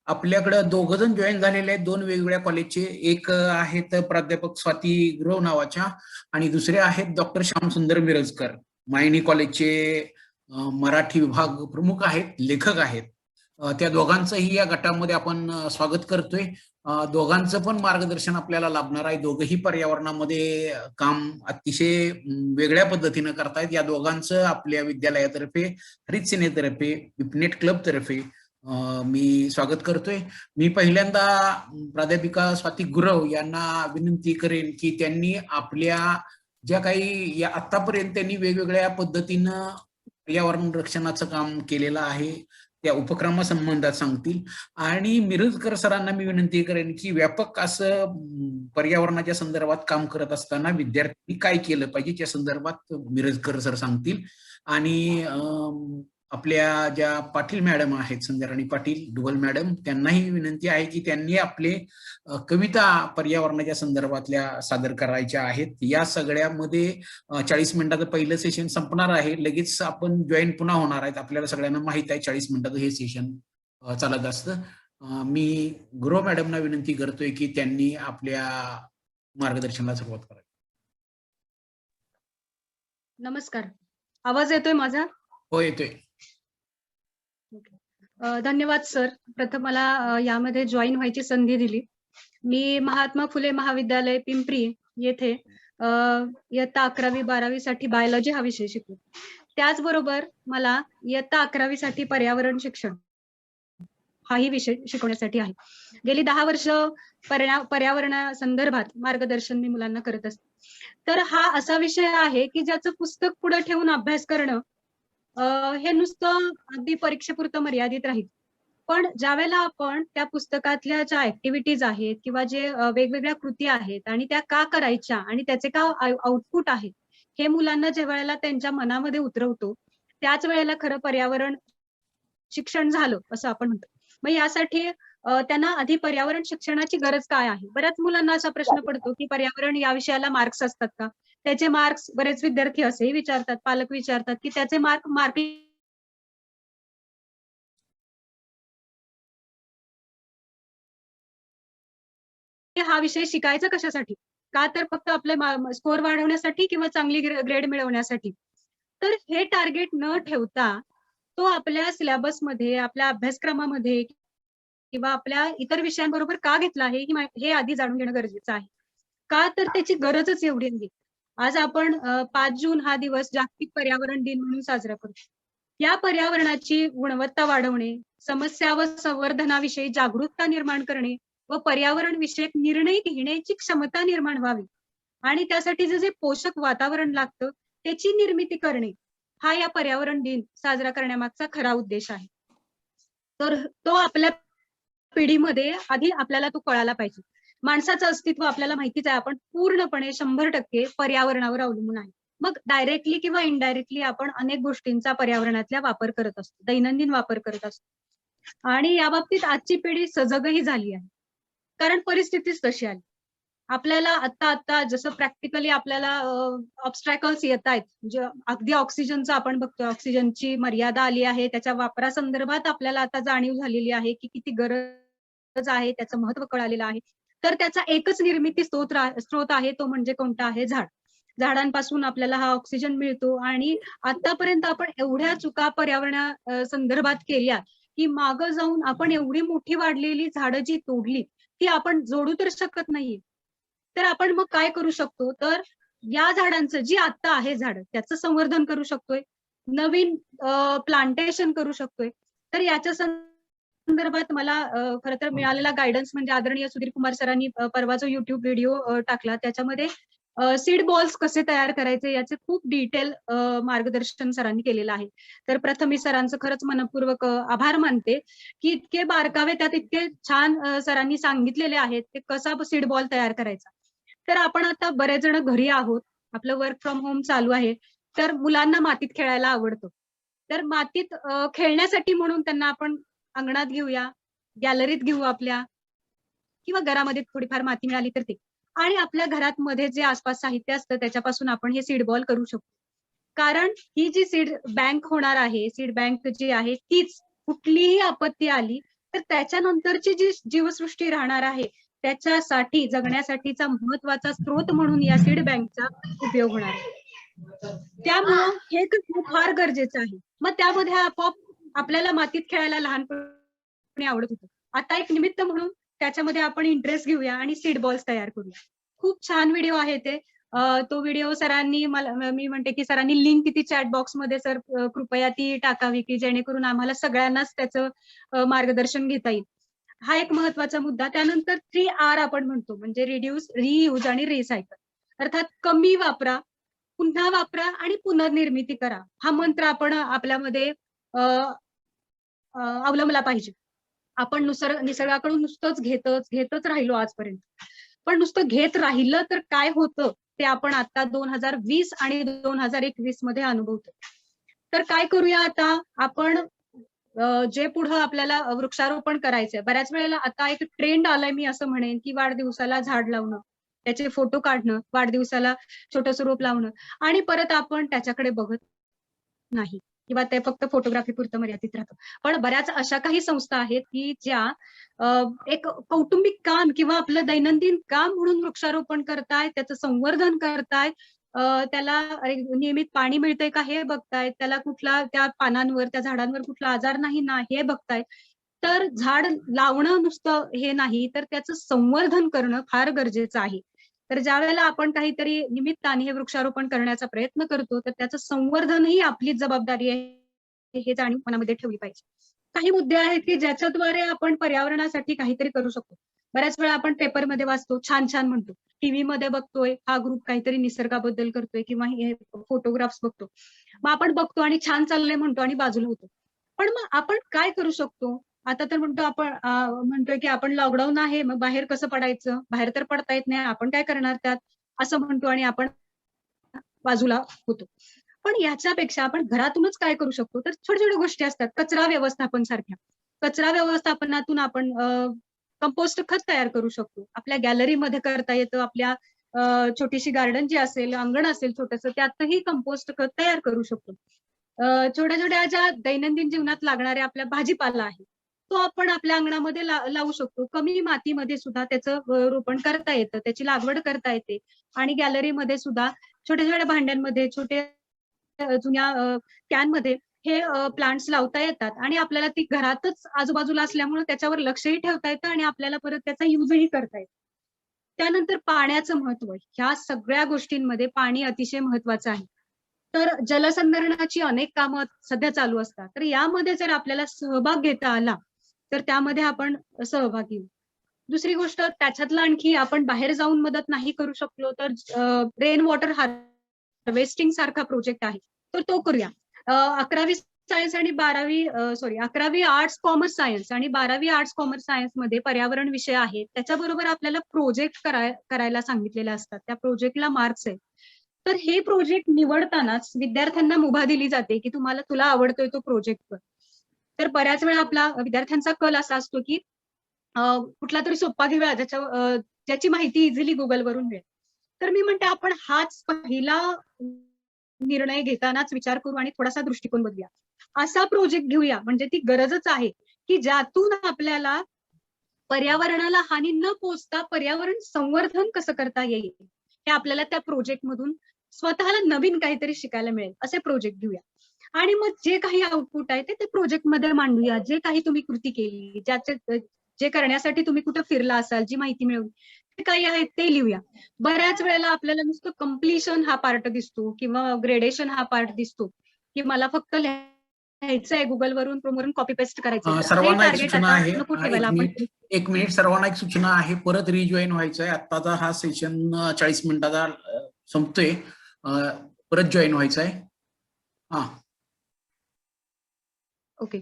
आपल्याकडे 2 जण जॉईन झालेले आहेत 2 वेगवेगळ्या कॉलेजचे. एक आहेत प्राध्यापक स्वाती गुरव नावाच्या आणि दुसरे आहेत डॉक्टर श्यामसुंदर मिरजकर, मायनी कॉलेजचे मराठी विभाग प्रमुख आहेत, लेखक आहेत. त्या दोघांचंही या गटामध्ये आपण स्वागत करतोय. दोघांचं पण मार्गदर्शन आपल्याला लाभणार आहे. दोघंही पर्यावरणामध्ये काम अतिशय वेगळ्या पद्धतीनं करतायत. या दोघांचं आपल्या विद्यालयातर्फे, हरित सेनेतर्फे, विपनेट क्लब तर्फे मी स्वागत करतोय. मी पहिल्यांदा प्राध्यापिका स्वाती गुरव यांना विनंती करेन की त्यांनी आपल्या ज्या काही या आतापर्यंत त्यांनी वेगवेगळ्या पद्धतीनं पर्यावरण रक्षणाचं काम केलेलं आहे त्या उपक्रमासंबंधात सांगतील. आणि मिरजकर सरांना मी विनंती करेन की व्यापक असं पर्यावरणाच्या संदर्भात काम करत असताना विद्यार्थी काय केलं पाहिजे त्या संदर्भात मिरजकर सर सांगतील. आणि आपल्या ज्या पाटील मॅडम आहेत, संध्याराणी पाटील डुबल मॅडम, त्यांनाही विनंती आहे की त्यांनी आपले कविता पर्यावरणाच्या संदर्भातल्या सादर करायच्या आहेत. या सगळ्यामध्ये 40 मिनिटाचं पहिलं सेशन संपणार आहे. लगेच आपण जॉईन पुन्हा होणार आहेत. आपल्याला सगळ्यांना माहित आहे 40 मिनिटाचं हे सेशन चालत असतं. मी गुरव मॅडमना विनंती करतोय की त्यांनी आपल्या मार्गदर्शनाला सुरुवात करावी. नमस्कार, आवाज येतोय माझा? हो, येतोय. धन्यवाद सर, प्रथम मला यामध्ये जॉईन व्हायची संधी दिली. मी महात्मा फुले महाविद्यालय पिंपरी येथे इयत्ता 11वी-12वी साठी बायोलॉजी हा विषय शिकलो. त्याचबरोबर मला इयत्ता 11वी साठी पर्यावरण शिक्षण हाही विषय शिकवण्यासाठी आहे. गेली 10 वर्ष पर्यावरणासंदर्भात मार्गदर्शन मी मुलांना करत असते. तर हा असा विषय आहे की ज्याचं पुस्तक पुढे ठेवून अभ्यास करणं हे नुसतं अगदी परीक्षेपुरतं मर्यादित राहील. पण ज्यावेळेला आपण त्या पुस्तकातल्या ज्या ऍक्टिव्हिटीज आहेत किंवा जे वेगवेगळ्या कृती आहेत आणि त्या का करायच्या आणि त्याचे का आउटपुट आहेत हे मुलांना ज्या वेळेला त्यांच्या मनामध्ये उतरवतो त्याच वेळेला खरं पर्यावरण शिक्षण झालं असं आपण म्हणतो. मग यासाठी त्यांना आधी पर्यावरण शिक्षणाची गरज काय आहे. बऱ्याच मुलांना असा प्रश्न पडतो की पर्यावरण या विषयाला मार्क्स असतात का. त्याचे मार्क्स बरेच विद्यार्थी असेही विचारतात, पालक विचारतात की त्याचे मार्क हा विषय शिकायचा कशासाठी. का तर फक्त आपले स्कोर वाढवण्यासाठी किंवा चांगली ग्रेड मिळवण्यासाठी. तर हे टार्गेट न ठेवता तो आपल्या सिलेबसमध्ये, आपल्या अभ्यासक्रमामध्ये किंवा आपल्या इतर विषयांबरोबर का घेतला आहे हे आधी जाणून घेणं गरजेचं आहे. का तर त्याची गरजच एवढी आहे. आज आपण 5 जून हा दिवस जागतिक पर्यावरण दिन म्हणून साजरा करतो. या पर्यावरणाची गुणवत्ता वाढवणे, समस्या व संवर्धनाविषयी जागरूकता निर्माण करणे व पर्यावरण विषयक निर्णय घेण्याची क्षमता निर्माण व्हावी आणि त्यासाठी जे पोषक वातावरण लागतं त्याची निर्मिती करणे हा या पर्यावरण दिन साजरा करण्यामागचा खरा उद्देश आहे. तर तो आपल्या पिढीमध्ये आधी आपल्याला तो कळायला पाहिजे. माणसाचं अस्तित्व आपल्याला माहितीच आहे, आपण पूर्णपणे 100% पर्यावरणावर अवलंबून आहे. मग डायरेक्टली किंवा इनडायरेक्टली आपण अनेक गोष्टींचा पर्यावरणातल्या वापर करत असतो, दैनंदिन वापर करत असतो. आणि या बाबतीत आजची पिढी सजगही झाली आहे, कारण परिस्थितीच तशी आली. आपल्याला आता जसं प्रॅक्टिकली आपल्याला ऑब्स्ट्रॅकल्स येत आहेत, म्हणजे अगदी ऑक्सिजनचं आपण बघतोय, ऑक्सिजनची मर्यादा आली आहे, त्याच्या वापरासंदर्भात आपल्याला आता जाणीव झालेली आहे की किती गरज आहे, त्याचं महत्व कळालेलं आहे. तर त्याचा एकच निर्मिती स्रोत आहे, तो म्हणजे कोणता आहे, झाड. झाडांपासून आपल्याला हा ऑक्सिजन मिळतो. आणि आतापर्यंत आपण एवढ्या चुका पर्यावरणा संदर्भात केल्या की मागं जाऊन आपण एवढी मोठी वाढलेली झाडं जी तोडली ती आपण जोडू तर शकत नाहीये. तर आपण मग काय करू शकतो, तर या झाडांचं जी आता आहे झाड त्याचं संवर्धन करू शकतोय, नवीन प्लांटेशन करू शकतोय. तर याच्या संदर्भात मला खरं तर मिळालेला गायडन्स म्हणजे आदरणीय सुधीर कुमार सरांनी परवा जो युट्यूब व्हिडिओ टाकला त्याच्यामध्ये सीड बॉल्स कसे तयार करायचे याचे खूप डिटेल मार्गदर्शन सरांनी केलेलं आहे. तर प्रथम मी सरांचं खरंच मनपूर्वक आभार मानते की इतके बारकावे त्यात इतके छान सरांनी सांगितलेले आहेत की कसा सीड बॉल तयार करायचा. तर आपण आता बरेच जण घरी आहोत, आपलं वर्क फ्रॉम होम चालू आहे, तर मुलांना मातीत खेळायला आवडतं. तर मातीत खेळण्यासाठी म्हणून त्यांना आपण अंगणात घेऊया, गॅलरीत घेऊ आपल्या, किंवा घरामध्ये थोडीफार माती मिळाली तर ते, आणि आपल्या घरात मध्ये जे आसपास साहित्य असतं त्याच्यापासून आपण हे सीड बॉल करू शकतो. कारण ही जी सीड बँक होणार आहे, सीड बँक जी आहे तीच कुठलीही आपत्ती आली तर त्याच्यानंतरची जी जीवसृष्टी राहणार आहे त्याच्यासाठी जगण्यासाठीचा महत्वाचा स्रोत म्हणून या सीड बँकचा उपयोग होणार आहे. त्यामुळं हे फार गरजेचं आहे. मग त्यामध्ये आपोआप आपल्याला मातीत खेळायला लहानपणी आवडत होतं. आता एक निमित्त म्हणून त्याच्यामध्ये आपण इंटरेस्ट घेऊया आणि सीड बॉल्स तयार करूया. खूप छान व्हिडिओ आहे ते. तो व्हिडिओ सरांनी मी म्हणते की सरांनी लिंक ती चॅट बॉक्स मध्ये सर कृपया ती टाकावी की जेणेकरून आम्हाला सगळ्यांनाच त्याचं मार्गदर्शन घेता येईल. हा एक महत्वाचा मुद्दा. त्यानंतर 3R आपण म्हणतो म्हणजे रिड्यूस, रियूज आणि रिसायकल. अर्थात कमी वापरा, पुन्हा वापरा आणि पुनर्निर्मिती करा. हा मंत्र आपण आपल्यामध्ये अवलंबला पाहिजे. आपण निसर्गाकडून नुसतंच घेतच राहिलो आजपर्यंत. पण नुसतं घेत राहिलं तर काय होतं ते आपण आता 2020 आणि 2021 मध्ये अनुभवतो. तर काय करूया आता आपण, जे पुढं आपल्याला वृक्षारोपण करायचंय. बऱ्याच वेळेला आता एक ट्रेंड आलाय, मी असं म्हणेन की वाढदिवसाला झाड लावणं, त्याचे फोटो काढणं, वाढदिवसाला छोटंसं रोप लावणं आणि परत आपण त्याच्याकडे बघत नाही किंवा ते फक्त फोटोग्राफी पुरतं मर्यादित राहतं. पण बऱ्याच अशा काही संस्था आहेत की ज्या एक कौटुंबिक काम किंवा आपलं दैनंदिन काम म्हणून वृक्षारोपण करतायत, त्याचं संवर्धन करतायत, त्याला नियमित पाणी मिळतंय का हे बघतायत, त्याला कुठला त्या पानांवर त्या झाडांवर कुठला आजार नाही ना हे बघतायत. तर झाड लावणं नुसतं हे नाही तर त्याचं संवर्धन करणं फार गरजेचं आहे. तर ज्या वेळेला आपण काहीतरी निमित्ताने हे वृक्षारोपण करण्याचा प्रयत्न करतो तर त्याचं संवर्धनही आपलीच जबाबदारी आहे हे जाणीव मनामध्ये ठेवली पाहिजे. काही मुद्दे आहेत की ज्याच्याद्वारे आपण पर्यावरणासाठी काहीतरी करू शकतो. बऱ्याच वेळा आपण पेपरमध्ये वाचतो, छान छान म्हणतो, टीव्ही मध्ये बघतोय, हा ग्रुप काहीतरी निसर्गाबद्दल करतोय किंवा हे फोटोग्राफ्स बघतो, मग आपण बघतो आणि छान चाललंय म्हणतो आणि बाजूला होतो. पण मग आपण काय करू शकतो? आता तर म्हणतोय की आपण लॉकडाऊन आहे, मग बाहेर कसं पडायचं, बाहेर तर पडता येत नाही, आपण काय करणार त्यात, असं म्हणतो आणि आपण बाजूला होतो. पण याच्यापेक्षा आपण घरातूनच काय करू शकतो, तर छोट्या छोट्या गोष्टी असतात, कचरा व्यवस्थापन सारख्या. कचरा व्यवस्थापनातून आपण कंपोस्ट खत तयार करू शकतो. आपल्या गॅलरीमध्ये करता येतं, आपल्या छोटीशी गार्डन जी असेल, अंगण असेल छोटंसं, त्यातही कंपोस्ट खत तयार करू शकतो. छोट्या छोट्या ज्या दैनंदिन जीवनात लागणाऱ्या आपल्या भाजीपाला आहे तो आपण आपल्या अंगणामध्ये लावू शकतो. कमी मातीमध्ये सुद्धा त्याचं रोपण करता येतं, त्याची लागवड करता येते. आणि गॅलरीमध्ये सुद्धा छोट्या छोट्या भांड्यांमध्ये, छोट्या जुन्या कॅनमध्ये हे प्लांट्स लावता येतात आणि आपल्याला ती घरातच आजूबाजूला असल्यामुळे त्याच्यावर लक्षही ठेवता येतं आणि आपल्याला परत त्याचा युजही करता येतो. त्यानंतर पाण्याचं महत्व, ह्या सगळ्या गोष्टींमध्ये पाणी अतिशय महत्वाचं आहे. तर जलसंधारणाची अनेक कामं सध्या चालू असतात. तर यामध्ये जर आपल्याला सहभाग घेता आला तर त्यामध्ये आपण सहभागी होऊ. दुसरी गोष्ट, त्याच्यातलं आणखी आपण बाहेर जाऊन मदत नाही करू शकलो तर रेन वॉटर हार्वेस्टिंग सारखा प्रोजेक्ट आहे तर तो करूया. 11वी सायन्स आणि 11वी आर्ट्स कॉमर्स सायन्स आणि 12वी आर्ट्स कॉमर्स सायन्स मध्ये पर्यावरण विषय आहे, त्याच्याबरोबर आपल्याला प्रोजेक्ट करायला सांगितलेले असतात. त्या प्रोजेक्टला मार्क्स आहेत. तर हे प्रोजेक्ट निवडतानाच विद्यार्थ्यांना मुभा दिली जाते की तुला आवडतोय तो प्रोजेक्ट कर. तर बऱ्याच वेळा आपला विद्यार्थ्यांचा कल असा असतो की कुठला तरी सोपा घेऊया ज्याची माहिती इझिली गुगलवरून मिळेल. तर मी म्हणते आपण हाच पहिला निर्णय घेतानाच विचार करू आणि थोडासा दृष्टिकोन बदलूया. असा प्रोजेक्ट घेऊया म्हणजे ती गरजच आहे की ज्यातून आपल्याला पर्यावरणाला हानी न पोचता पर्यावरण संवर्धन कसं करता येईल हे आपल्याला त्या प्रोजेक्ट मधून स्वतःला नवीन काहीतरी शिकायला मिळेल. असे प्रोजेक्ट घेऊया आणि मग जे काही आउटपुट आहे ते प्रोजेक्ट मध्ये मांडूया. जे काही तुम्ही कृती केली, जे करण्यासाठी तुम्ही कुठे फिरला असाल, जी माहिती मिळवली, ते काही आहे ते लिहूया. बऱ्याच वेळेला आपल्याला नुसतं कम्प्लिशन हा पार्ट दिसतो किंवा ग्रेडेशन हा पार्ट दिसतो, की मला फक्त लिहायचं आहे गुगलवरून क्रोमवरून कॉपी पेस्ट करायचं. हे सर्वांना एक टार्गेट सूचना आता आहे. नको ठेवायला आपण. एक मिनिट, सर्वांना एक सूचना आहे. परत रिजॉईन व्हायचं आहे. आत्ताचा हा सेशन 40 मिनिटाचा संपतोय. परत जॉईन व्हायचं आहे. हा, ओके.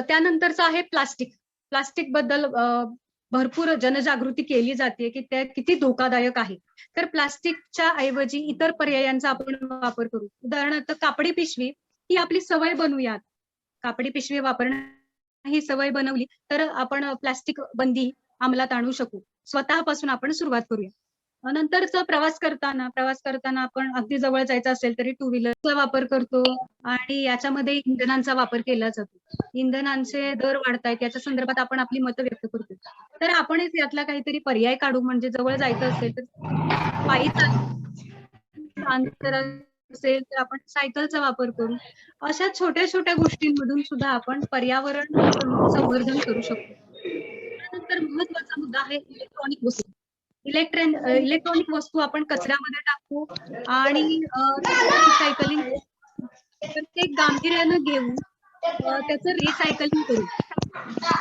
त्यानंतरचं आहे प्लास्टिक. प्लास्टिक बद्दल भरपूर जनजागृती केली जाते की ते किती धोकादायक आहे. तर प्लास्टिकच्या ऐवजी इतर पर्यायांचा आपण वापर करू. उदाहरणार्थ कापडी पिशवी ही आपली सवय बनवूयात. कापडी पिशवी वापरणं ही सवय बनवली तर आपण प्लास्टिक बंदी अंमलात आणू शकू. स्वतःपासून आपण सुरुवात करूया. नंतरचा प्रवास करताना आपण अगदी जवळ जायचं असेल तरी टू व्हीलरचा वापर करतो आणि याच्यामध्ये इंधनांचा वापर केला जातो. इंधनांचे दर वाढतायत याच्या संदर्भात आपण आपली मतं व्यक्त करतो. तर आपणच यातला काहीतरी पर्याय काढू. म्हणजे जवळ जायचं असेल तर पायी अंतर असेल तर आपण सायकलचा वापर करू. अशा छोट्या छोट्या गोष्टींमधून सुद्धा आपण पर्यावरण संवर्धन करू शकतो. त्यानंतर महत्वाचा मुद्दा आहे इलेक्ट्रॉनिक वस्तू. इलेक्ट्रॉनिक वस्तू आपण कचऱ्यामध्ये टाकू आणि रिसायकलिंग प्रत्येक गांभीर्यानं घेऊन त्याचं रिसायकलिंग करू.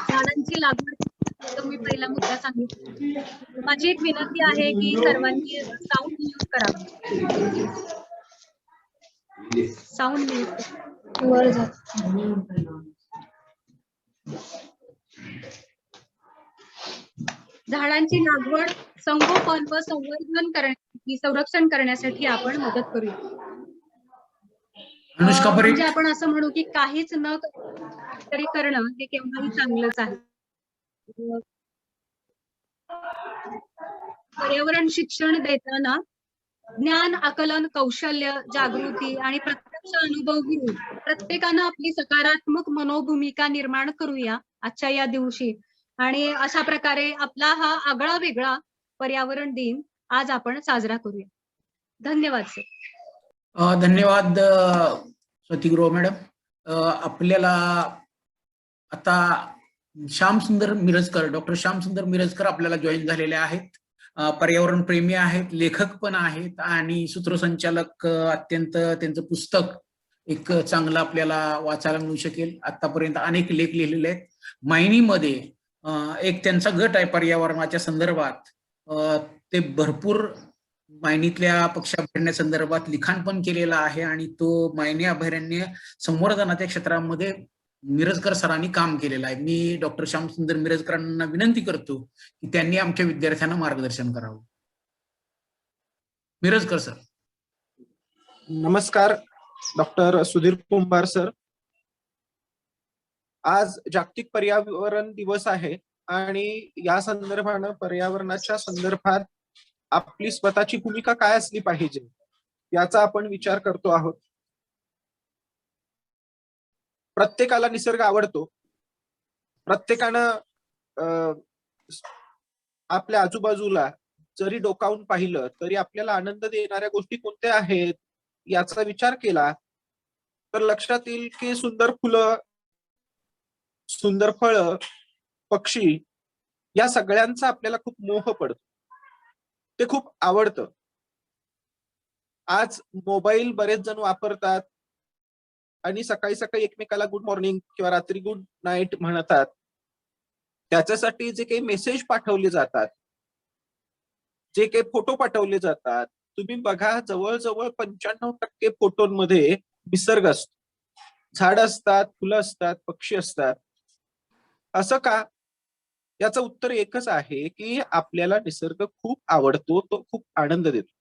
झाडांची लागवड मी पहिला मुद्दा सांगितला. माझी एक विनंती आहे की सर्वांनी साऊंड म्यूट करावा. साऊंड म्यूट वर जा. झाडांची लागवड संगोपन व संरक्षण करण्यासाठी आपण मदत करूया. अनुष्का परीख. म्हणजे आपण असं म्हणू की काहीच न तरी करणं हे केव्हाही चांगलंच आहे. पर्यावरण शिक्षण देताना ज्ञान, आकलन, कौशल्य, जागृती आणि प्रत्यक्ष अनुभव घेऊन प्रत्येकानं आपली सकारात्मक मनोभूमिका निर्माण करूया आजच्या या दिवशी. आणि अशा प्रकारे आपला हा आगळा वेगळा पर्यावरण दिन आज आपण साजरा करूया. धन्यवाद सर. धन्यवाद स्वतिगृह मॅडम. आपल्याला आता श्यामसुंदर मिरजकर, डॉक्टर श्यामसुंदर मिरजकर आपल्याला जॉईन झालेले आहेत. पर्यावरण प्रेमी आहेत, लेखक पण आहेत आणि सूत्रसंचालक. अत्यंत त्यांचं पुस्तक एक चांगलं आपल्याला वाचायला मिळू शकेल. आतापर्यंत अनेक लेख लिहिलेले आहेत. मायनीमध्ये एक त्यांचा गट आहे पर्यावरणाच्या संदर्भात. ते भरपूर मायनीतल्या पक्षाभरण्यासंदर्भात लिखाण पण केलेलं आहे आणि तो मायनी अभयारण्य संवर्धनाच्या क्षेत्रामध्ये मिरजकर सरांनी काम केलेलं आहे. मी डॉक्टर श्यामसुंदर मिरजकरांना विनंती करतो की त्यांनी आमच्या विद्यार्थ्यांना मार्गदर्शन करावं. मिरजकर सर. नमस्कार डॉक्टर सुधीर कुंभार सर. आज जागतिक पर्यावरण दिवस आहे आणि या संदर्भानं पर्यावरणाच्या संदर्भात आपली स्वतःची भूमिका काय असली पाहिजे याचा आपण विचार करतो आहोत. प्रत्येकाला निसर्ग आवडतो. प्रत्येकानं आपल्या आजूबाजूला जरी डोकावून पाहिलं तरी आपल्याला आनंद देणाऱ्या गोष्टी कोणत्या आहेत याचा विचार केला तर लक्षात येईल की सुंदर फुलं, सुंदर फळं, पक्षी या सगळ्यांचा आपल्याला खूप मोह पडतो. ते खूप आवडतं. आज मोबाईल बरेच जण वापरतात आणि सकाळी सकाळी एकमेकाला गुड मॉर्निंग किंवा रात्री गुड नाईट म्हणतात. त्याच्यासाठी जे काही मेसेज पाठवले जातात, जे काही फोटो पाठवले जातात, तुम्ही बघा जवळजवळ 95% फोटोंमध्ये निसर्ग असतो. झाड असतात, फुलं असतात, पक्षी असतात. असं का? याचं उत्तर एकच आहे की आपल्याला निसर्ग खूप आवडतो, तो खूप आनंद देतो.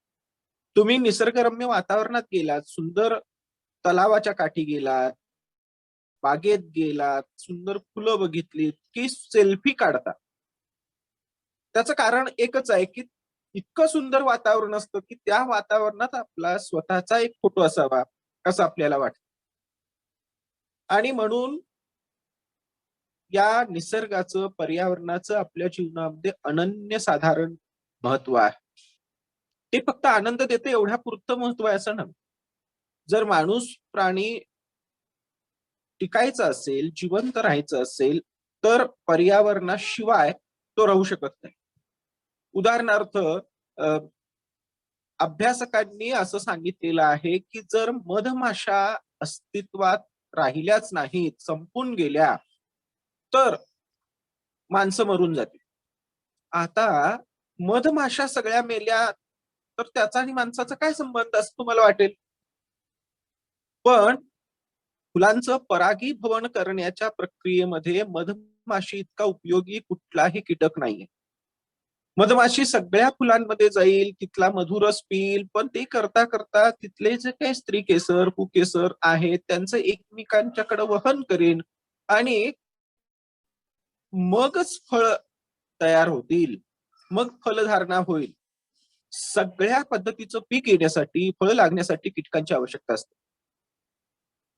तुम्ही निसर्गरम्य वातावरणात गेलात, सुंदर तलावाच्या काठी गेलात, बागेत गेलात, सुंदर फुलं बघितलीत की सेल्फी काढता. त्याचं कारण एकच आहे की इतकं सुंदर वातावरण असतं की त्या वातावरणात आपला स्वतःचा एक फोटो असावा असं आपल्याला वाटतं. आणि म्हणून या निसर्गाचं, पर्यावरणाचं आपल्या जीवनामध्ये अनन्यसाधारण महत्व आहे. ते फक्त आनंद देते एवढ्या पुरतं महत्व आहे असं नव्हे. जर माणूस प्राणी टिकायचं असेल, जिवंत राहायचं असेल तर पर्यावरणाशिवाय तो राहू शकत नाही. उदाहरणार्थ अभ्यासकांनी असं सांगितलेलं आहे की जर मधमाशा अस्तित्वात राहिल्याच नाहीत, संपून गेल्या, तर माणसं मरून जातील. आता मधमाशा सगळ्या मेल्या तर त्याचा आणि माणसाचा काय संबंध असं तुम्हाला वाटेल? पण फुलांचं परागीभवन करण्याच्या प्रक्रियेमध्ये मधमाशी इतका उपयोगी कुठलाही कीटक नाहीये. मधमाशी सगळ्या फुलांमध्ये जाईल, तिथला मधुरस पिईल, पण ते करता करता तिथले जे काही स्त्री केसर, कुकेसर आहेत त्यांचं एकमेकांच्याकडे वहन करेन आणि मगच फळ तयार होतील, मग फलधारणा होईल. सगळ्या पद्धतीचं पीक येण्यासाठी, फळ लागण्यासाठी कीटकांची आवश्यकता असते.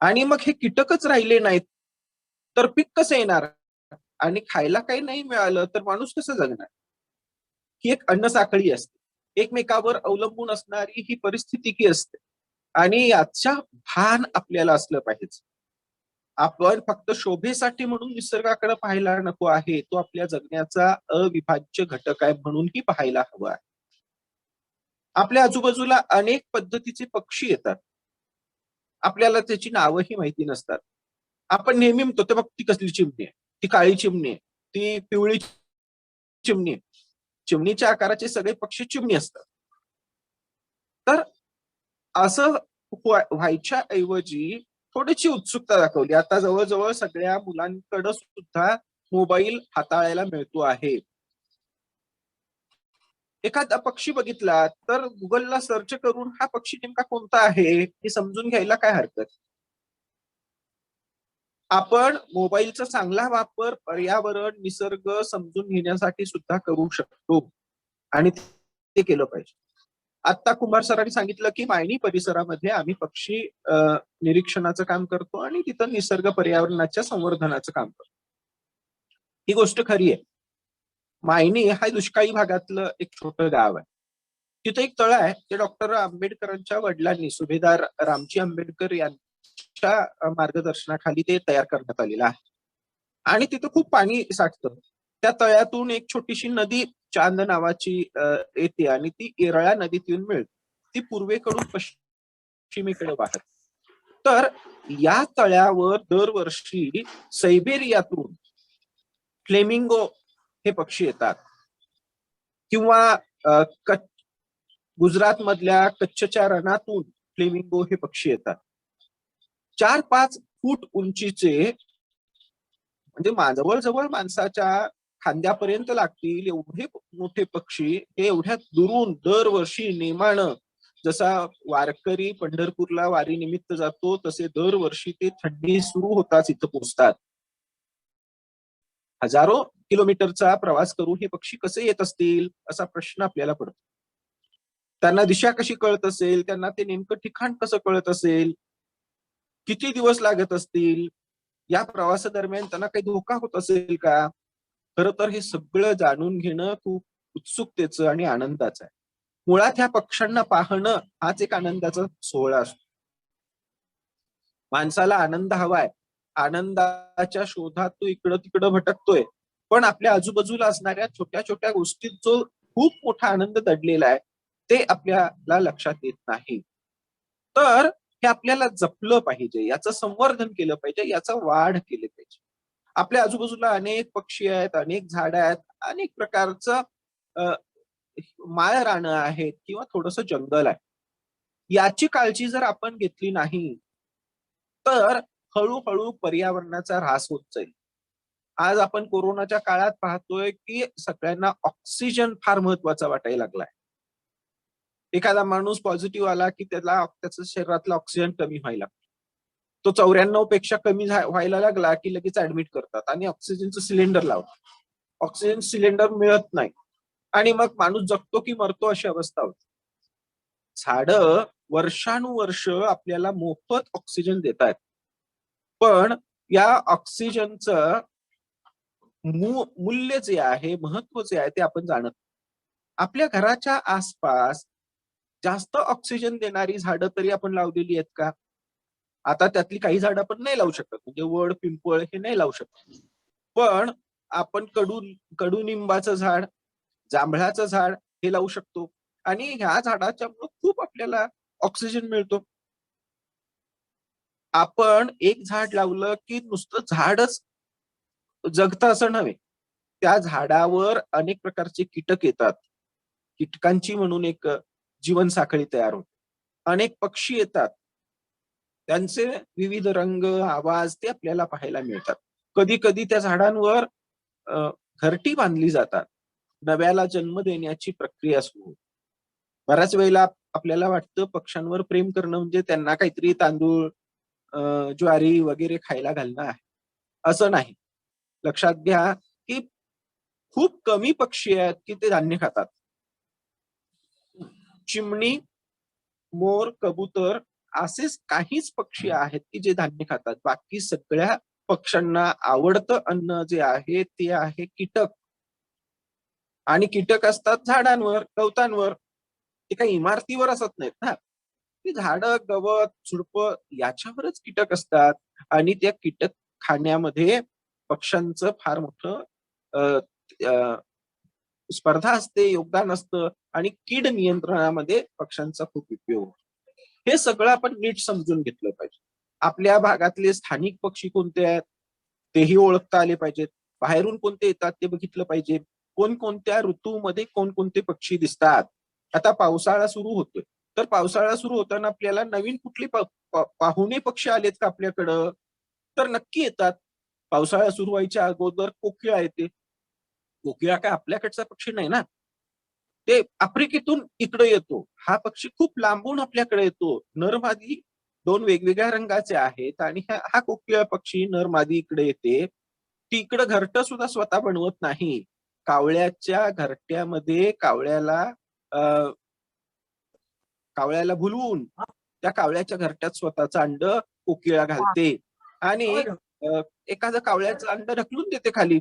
आणि मग हे कीटकच राहिले नाहीत तर पीक कसं येणार? आणि खायला काही नाही मिळालं तर माणूस कसं जगणार? ही एक अन्न साखळी असते, एकमेकावर अवलंबून असणारी ही परिस्थिती की असते. आणि याच्या भान आपल्याला असलं पाहिजे. आपण फक्त शोभेसाठी म्हणून निसर्गाकडे पाहायला नको आहे, तो आपल्या जगण्याचा अविभाज्य घटक आहे म्हणूनही पाहायला हवं आहे. आपल्या आजूबाजूला अनेक पद्धतीचे पक्षी येतात, आपल्याला त्याची नावंही माहिती नसतात. आपण नेहमी म्हणतो ते बघ ती कसली चिमणी आहे, ती काळी चिमणी आहे, ती पिवळी चिमणी आहे. चिमणीच्या आकाराचे सगळे पक्षी चिमणी असतात. तर असं व्हायच्या ऐवजी थोडीशी उत्सुकता दाखवली. आता जवळजवळ सगळ्या मुलांकडे सुद्धा मोबाईल हाताळायला मिळतो आहे. एखादा पक्षी बघितला तर गुगलला सर्च करून हा पक्षी नेमका कोणता आहे हे समजून घ्यायला काय हरकत. आपण मोबाईलचा चांगला वापर पर्यावरण, निसर्ग समजून घेण्यासाठी सुद्धा करू शकतो आणि ते केलं पाहिजे. आता कुंभार सरांनी सांगितलं की मायनी परिसरामध्ये आम्ही पक्षी निरीक्षणाचं काम करतो आणि तिथं निसर्ग पर्यावरणाच्या संवर्धनाचं काम करतो. ही गोष्ट खरी आहे. मायनी हा दुष्काळी भागातलं एक छोटं गाव आहे. तिथं एक तळ आहे ते डॉक्टर आंबेडकरांच्या वडिलांनी, सुभेदार रामजी आंबेडकर यांच्या मार्गदर्शनाखाली ते तयार करण्यात आलेलं आहे. आणि तिथं खूप पाणी साठतं. त्या तळ्यातून एक छोटीशी नदी चांद नावाची येते आणि ती येरळा नदीत येऊन मिळते. ती पूर्वेकडून पश्चिमेकडे वाहत. तर या तळ्यावर दरवर्षी सैबेरियातून फ्लेमिंगो हे पक्षी येतात किंवा गुजरात मधल्या कच्छच्या रणातून फ्लेमिंगो हे पक्षी येतात. 4-5 फूट उंचीचे, म्हणजे जवळजवळ माणसाच्या खांद्यापर्यंत लागतील एवढे मोठे पक्षी हे एवढ्या दुरून दरवर्षी नेमानं, जसा वारकरी पंढरपूरला वारी निमित्त जातो तसे दरवर्षी ते थंडी सुरू होताच इथं पोहोचतात. हजारो किलोमीटरचा प्रवास करून हे पक्षी कसे येत असतील असा प्रश्न आपल्याला पडतो. त्यांना दिशा कशी कळत असेल, त्यांना ते नेमकं ठिकाण कसं कळत असेल, किती दिवस लागत असतील, या प्रवासादरम्यान त्यांना काही धोका होत असेल का? खरं तर हे सगळं जाणून घेणं खूप उत्सुकतेचं आणि आनंदाचं आहे. मुळात ह्या पक्ष्यांना पाहणं हाच एक आनंदाचा सोहळा असतो. माणसाला आनंद हवाय, आनंदाच्या शोधात तो इकडं तिकडं भटकतोय, पण आपल्या आजूबाजूला असणाऱ्या छोट्या छोट्या गोष्टीत जो खूप मोठा आनंद दडलेला आहे ते आपल्याला लक्षात येत नाही. तर हे आपल्याला जपलं पाहिजे, याचं संवर्धन केलं पाहिजे, याचा वाढ केले पाहिजे. आपल्या आजूबाजूला अनेक पक्षी आहेत, अनेक झाडं आहेत, अनेक प्रकारचं माळ रानं आहेत किंवा थोडंसं जंगल आहे. याची काळजी जर आपण घेतली नाही तर हळूहळू पर्यावरणाचा ऱ्हास होत जाईल. आज आपण कोरोनाच्या काळात पाहतोय की सगळ्यांना ऑक्सिजन फार महत्वाचा वाटायला लागलाय. एखादा माणूस पॉझिटिव्ह आला की त्याच्या शरीरातला ऑक्सिजन कमी व्हायला, तो 94 पेक्षा कमी व्हायला लागला की लगेच ऍडमिट करतात आणि ऑक्सिजनचं सिलेंडर लावतात. ऑक्सिजन सिलेंडर मिळत नाही आणि मग माणूस जगतो की मरतो अशी अवस्था होती. झाडं वर्षानुवर्ष आपल्याला मोफत ऑक्सिजन देत आहेत, पण या ऑक्सिजनचं मूल्य जे आहे, महत्व जे आहे ते आपण जाणत. आपल्या घराच्या आसपास जास्त ऑक्सिजन देणारी झाडं तरी आपण लावलेली आहेत का? आता त्यातली काही झाडं आपण नाही लावू शकत, म्हणजे वड, पिंपळ हे नाही लावू शकत. पण आपण कडुनिंबाचं झाड, जांभळाचं झाड हे लावू शकतो आणि ह्या झाडाच्या खूप आपल्याला ऑक्सिजन मिळतो. आपण एक झाड लावलं की नुसतं झाडच जगतं असं नव्हे, त्या झाडावर अनेक प्रकारचे कीटक येतात. कीटकांची म्हणून एक जीवनसाखळी तयार होते. अनेक पक्षी येतात, त्यांचे विविध रंग, आवाज ते आपल्याला पाहायला मिळतात. कधी कधी त्या झाडांवर घरटी बांधली जातात, नव्याला जन्म देण्याची प्रक्रिया सुरू होते. बऱ्याच वेळेला आपल्याला वाटतं पक्ष्यांवर प्रेम करणं म्हणजे त्यांना काहीतरी तांदूळ, ज्वारी वगैरे खायला घालणं आहे. असं नाही. लक्षात घ्या की खूप कमी पक्षी आहेत की ते धान्य खातात. चिमणी, मोर, कबूतर असेच काहीच पक्षी आहेत की जे धान्य खातात. बाकी सगळ्या पक्ष्यांना आवडतं अन्न जे आहे ते आहे कीटक. आणि कीटक असतात झाडांवर, गवतांवर. ते काही इमारतीवर असत नाहीत ना. ती झाडं, गवत, झुडपं याच्यावरच कीटक असतात आणि त्या कीटक खाण्यामध्ये पक्ष्यांचं फार मोठं स्पर्धा असते, योगदान असतं आणि कीड नियंत्रणामध्ये पक्ष्यांचा खूप उपयोग होतो. हे सगळं आपण नीट समजून घेतलं पाहिजे. आपल्या भागातले स्थानिक पक्षी कोणते आहेत तेही ओळखता आले पाहिजेत. बाहेरून कोणते येतात ते बघितलं पाहिजे. कोणकोणत्या ऋतूमध्ये कोणकोणते पक्षी दिसतात. आता पावसाळा सुरू होतोय, तर पावसाळा सुरू होताना आपल्याला नवीन कुठली पाहुणे पक्षी आलेत का आपल्याकडं, तर नक्की येतात. पावसाळा सुरू व्हायच्या अगोदर कोकिळा येते. कोकिळा काय आपल्याकडचा पक्षी नाही ना, ते आफ्रिकेतून इकडे येतो. हा पक्षी खूप लांबून आपल्याकडे येतो. नर मादी दोन वेगवेगळ्या रंगाचे आहेत आणि हा कोकिळा पक्षी नर मादी इकडे येते. ती इकडे घरटं सुद्धा स्वतः बनवत नाही. कावळ्याच्या घरट्यामध्ये कावळ्याला भुलवून त्या कावळ्याच्या घरट्यात स्वतःचं अंड कोकिळा घालते आणि एखादं कावळ्याचं अंड ढकलून देते खाली.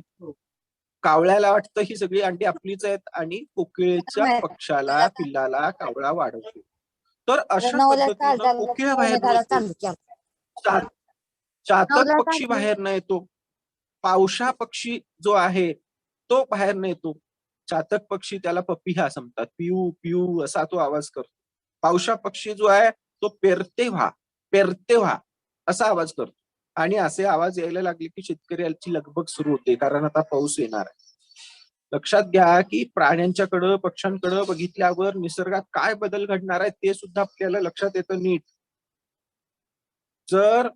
कावळ्याला वाटतं ही सगळी अंडी आपलीच आहेत आणि कोकिळेच्या पक्षाला, पिल्लाला कावळा वाढवतो. तर अशा पद्धतीनं कोकिळा बाहेर येतो. चातक पक्षी बाहेर न येतो. पावशा पक्षी जो आहे तो बाहेर न येतो. चातक पक्षी त्याला पपिहा म्हणतात. पिऊ पिऊ असा तो आवाज करतो. पावशा पक्षी जो आहे तो पेरते व्हा असा आवाज करतो. आणि असे आवाज यायला लागले की शेतकऱ्याची लगबग सुरू होते, कारण आता पाऊस येणार आहे. लक्षात घ्या की प्राण्यांच्याकडं, पक्ष्यांकडं बघितल्यावर निसर्गात काय बदल घडणार आहे ते सुद्धा आपल्याला लक्षात येतं नीट. जर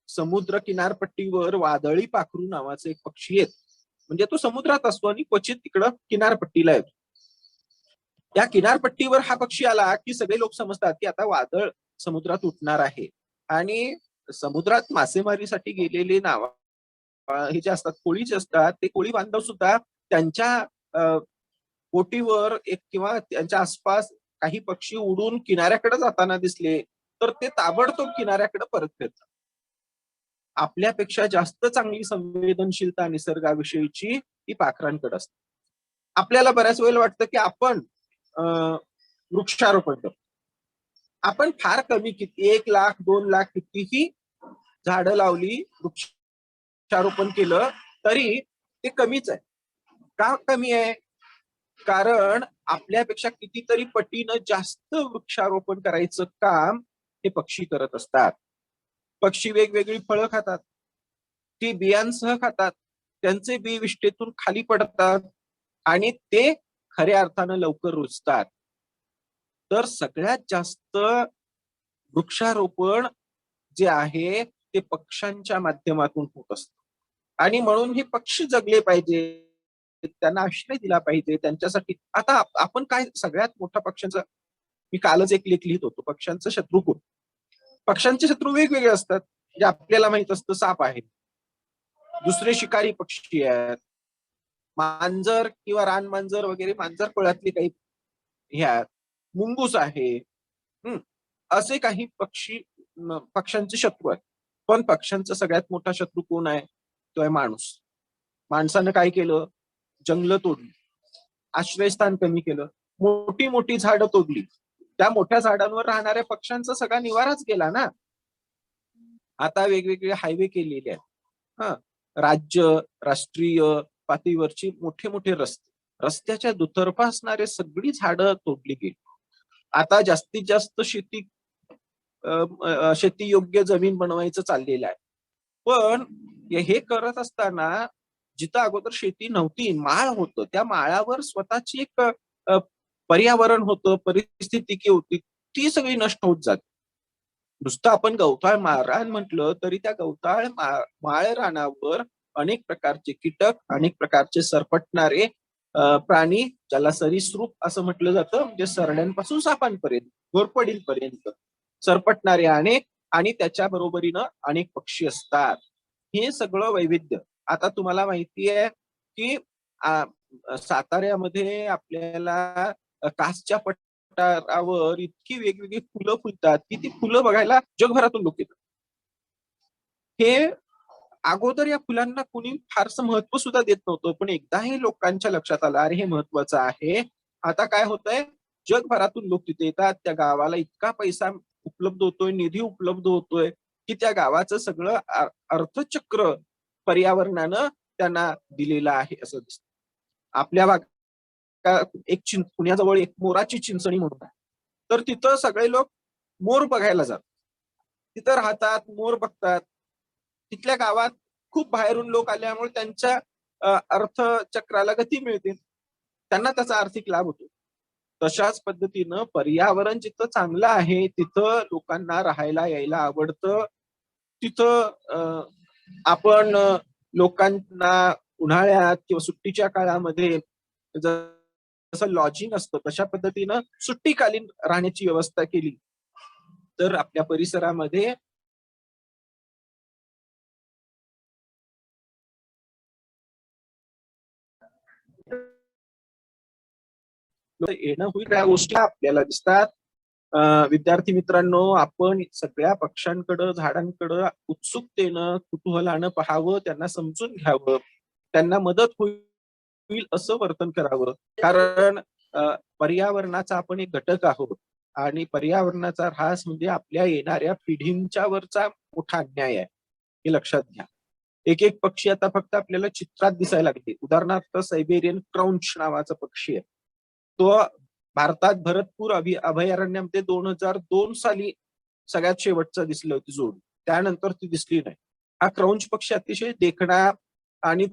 समुद्र किनारपट्टीवर वादळी पाखरू नावाचे एक पक्षी येत, म्हणजे तो समुद्रात असतो आणि क्वचित तिकडं किनारपट्टीला येतो. या किनारपट्टीवर हा पक्षी आला की सगळे लोक समजतात की आता वादळ समुद्रात उठणार आहे. आणि समुद्रात मासेमारीसाठी गेलेले हे जे असतात, कोळी जे असतात, ते कोळी बांधव सुद्धा त्यांच्या बोटीवर एक किंवा त्यांच्या आसपास काही पक्षी उडून किनाऱ्याकडे जाताना दिसले तर ते ताबडतोब किनाऱ्याकडे परत फिरतात. आपल्यापेक्षा जास्त चांगली संवेदनशीलता निसर्गाविषयीची ही पाखरांकडे असते. आपल्याला बऱ्याच वेळेला वाटतं की आपण वृक्षारोपण करतो. आपण फार कमी, किती 1 लाख 2 लाख कितीही झाडं लावली, वृक्षारोपण केलं तरी ते कमीच आहे. का कमी आहे? कारण आपल्यापेक्षा कितीतरी पटीनं जास्त वृक्षारोपण करायचं काम हे पक्षी करत असतात. पक्षी वेगवेगळी फळं खातात, ती बियांसह खातात. त्यांचे बी विष्ठेतून खाली पडतात आणि ते खऱ्या अर्थानं लवकर रुजतात. तर सगळ्यात जास्त वृक्षारोपण जे आहे ते पक्ष्यांच्या माध्यमातून होत असतं. आणि म्हणून हे पक्षी जगले पाहिजे, त्यांना आश्रय दिला पाहिजे. त्यांच्यासाठी आता आपण काय सगळ्यात मोठा पक्ष्यांचा, मी कालच एक लेख लिहित होतो, पक्ष्यांचा शत्रू कोण. पक्ष्यांचे शत्रू वेगवेगळे असतात. जे आपल्याला माहित असतं, साप आहे, दुसरे शिकारी पक्षी आहेत, मांजर किंवा रानमांजर वगैरे, मांजर कुळातले काही ह्या, मुंगूस आहे. असे काही पक्ष्यांचे शत्रू आहेत. पण पक्ष्यांचा सगळ्यात मोठा शत्रू कोण आहे? तो आहे माणूस. माणसानं काय केलं? जंगलं तोडली, आश्रयस्थान कमी केलं, मोठी मोठी झाडं तोडली. त्या मोठ्या झाडांवर राहणाऱ्या पक्ष्यांचा सगळा निवाराच गेला ना. आता वेगवेगळे हायवे केलेले आहेत. राज्य राष्ट्रीय पातळीवरची मोठे मोठे रस्त्याच्या दुतर्फा असणारे सगळी झाडं तोडली गेली. आता जास्तीत जास्त शेती योग्य जमीन बनवायचं चाललेलं आहे. पण हे करत असताना जिथं अगोदर शेती नव्हती, माळ होतं, त्या माळावर स्वतःची एक पर्यावरण होतं, परिस्थिती होती, ती सगळी नष्ट होत जाते. नुसतं आपण गवताळ माळरान म्हटलं तरी त्या गवताळ माळरानावर अनेक प्रकारचे कीटक, अनेक प्रकारचे सरपटणारे प्राणी, ज्याला सरीसृप असं म्हटलं जातं, म्हणजे सरड्यांपासून सापांपर्यंत, घोरपडींपर्यंत सरपटणारे अनेक, आणि त्याच्या बरोबरीनं अनेक पक्षी असतात. हे सगळं वैविध्य. आता तुम्हाला माहिती आहे की साताऱ्यामध्ये आपल्याला कासच्या पठारावर इतकी वेगवेगळी फुलं फुलतात की ती फुलं बघायला जगभरातून लोक येतात. हे अगोदर या फुलांना कुणी फारसं महत्व सुद्धा देत नव्हतं, पण एकदा हे लोकांच्या लक्षात आलं, अरे हे महत्वाचं आहे. आता काय होतंय, जगभरातून लोक तिथे येतात. त्या गावाला इतका पैसा उपलब्ध होतोय, निधी उपलब्ध होतोय की त्या गावाचं सगळं अर्थचक्र पर्यावरणानं त्यांना दिलेलं आहे असं दिसतं. आपल्या भागात पुण्याजवळ एक मोराची चिंचणी म्हणून आहे, तर तिथं सगळे लोक मोर बघायला जातात, तिथं राहतात, मोर बघतात. तिथल्या गावात खूप बाहेरून लोक आल्यामुळे त्यांच्या अर्थचक्राला गती मिळते, त्यांना त्याचा आर्थिक लाभ होतो. तशाच पद्धतीनं पर्यावरण जिथं चांगलं आहे तिथं लोकांना राहायला यायला आवडतं. तिथं आपण लोकांना उन्हाळ्यात किंवा सुट्टीच्या काळामध्ये जसं लॉजिंग असतं तशा पद्धतीनं सुट्टीकालीन राहण्याची व्यवस्था केली तर आपल्या परिसरामध्ये येणं होईल. त्या गोष्टी आपल्याला दिसतात. विद्यार्थी मित्रांनो, आपण सगळ्या पक्षांकडं, झाडांकडं उत्सुकतेनं, कुतूहलानं पाहावं, त्यांना समजून घ्यावं, त्यांना मदत होईल असं वर्तन करावं. कारण पर्यावरणाचा आपण एक घटक आहोत आणि पर्यावरणाचा ऱ्हास म्हणजे आपल्या येणाऱ्या पिढींच्या वरचा मोठा अन्याय आहे, हे लक्षात घ्या. एक एक पक्षी आता फक्त आपल्याला चित्रात दिसायला लागते. उदाहरणार्थ सायबेरियन क्राउंच नावाचा पक्षी आहे, तो भारतात भरतपूर अभयारण्यामध्ये 2002 साली सगळ्यात शेवटचा दिसली होती जोड, त्यानंतर ती दिसली नाही. हा क्राउंच पक्षी अतिशय देखणा आणि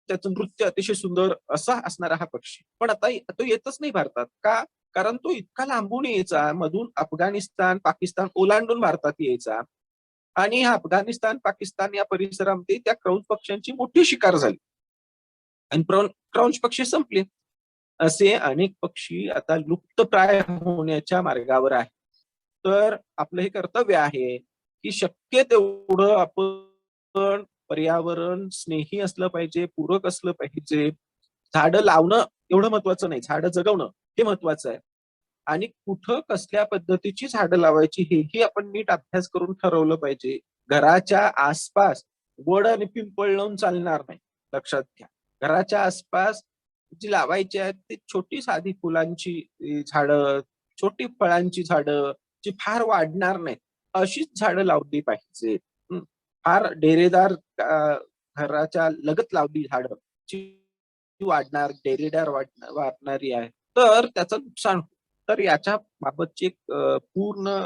त्याचं नृत्य अतिशय सुंदर असा असणारा हा पक्षी, पण आता तो येतच नाही भारतात. का? कारण तो इतका लांबून यायचा, मधून अफगाणिस्तान पाकिस्तान ओलांडून भारतात यायचा, आणि हा अफगाणिस्तान पाकिस्तान या परिसरामध्ये त्या क्राउंच पक्ष्यांची मोठी शिकार झाली आणि क्राउंच पक्षी संपले. असे अनेक पक्षी आता लुप्तप्राय होण्याच्या मार्गावर आहे. तर आपलं हे कर्तव्य आहे की शक्य तेवढं आपण पर्यावरण स्नेही असलं पाहिजे, पूरक असलं पाहिजे. झाडं लावणं एवढं महत्वाचं नाही, झाडं जगवणं हे महत्वाचं आहे. आणि कुठं कसल्या पद्धतीची झाडं लावायची हेही आपण नीट अभ्यास करून ठरवलं पाहिजे. घराच्या आसपास वड आणि पिंपळ लावून चालणार नाही, लक्षात घ्या. घराच्या आसपास जी लावायची आहेत ती छोटी साधी फुलांची झाडं, छोटी फळांची झाडं, जी फार वाढणार नाहीत अशीच झाडं लावली पाहिजे. फार डेरेदार घराच्या लगत लावली झाडं जी वाढणार, डेरेदार वाढणारी आहे तर त्याचं नुकसान. तर याच्या बाबतची एक पूर्ण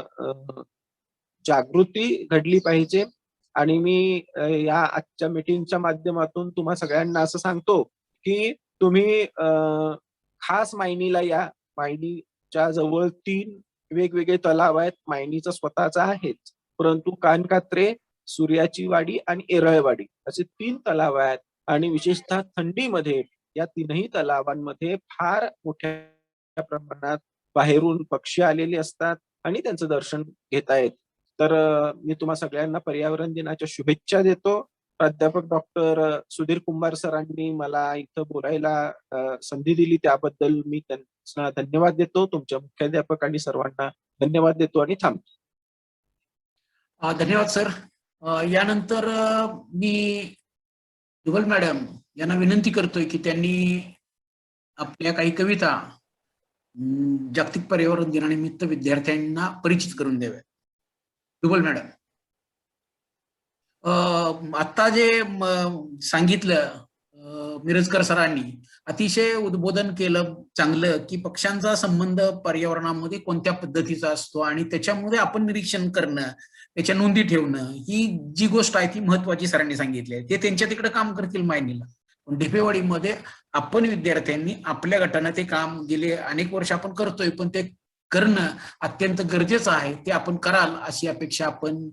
जागृती घडली पाहिजे. आणि मी या आजच्या मीटिंगच्या माध्यमातून तुम्हा सगळ्यांना असं सांगतो की तुम्ही खास मायनीला या. मायनीच्या जवळ 3 वेगवेगळे तलाव आहेत. मायनीचा स्वतःचा आहेच, परंतु कानकात्रे, सूर्याची वाडी आणि एरळवाडी असे 3 तलाव आहेत. आणि विशेषतः थंडीमध्ये या 3ही तलावांमध्ये फार मोठ्या प्रमाणात बाहेरून पक्षी आलेले असतात आणि त्यांचं दर्शन घेता येत. तर मी तुम्हा सगळ्यांना पर्यावरण दिनाच्या शुभेच्छा देतो. प्राध्यापक डॉक्टर सुधीर कुंभार सरांनी मला इथं बोलायला संधी दिली त्याबद्दल मी त्यांना धन्यवाद देतो. तुमच्या मुख्याध्यापक आणि सर्वांना धन्यवाद देतो आणि थांबतो. धन्यवाद सर. यानंतर मी दुबल मॅडम यांना विनंती करतोय की त्यांनी आपल्या काही कविता जागतिक पर्यावरण दिनानिमित्त विद्यार्थ्यांना परिचित करून द्याव्या. दुबल मॅडम. आता जे सांगितलं मिरजकर सरांनी, अतिशय उद्बोधन केलं चांगलं, की पक्ष्यांचा संबंध पर्यावरणामध्ये कोणत्या पद्धतीचा असतो आणि त्याच्यामध्ये आपण निरीक्षण करणं, त्याच्या नोंदी ठेवणं, ही जी गोष्ट आहे ती महत्वाची सरांनी सांगितली आहे. ते त्यांच्या तिकडे काम करतील मायनीला, पण ढिपेवाडीमध्ये आपण विद्यार्थ्यांनी आपल्या गटानं ते काम गेले अनेक वर्ष आपण करतोय, पण ते करणं अत्यंत गरजेचं आहे. ते आपण कराल अशी अपेक्षा आपण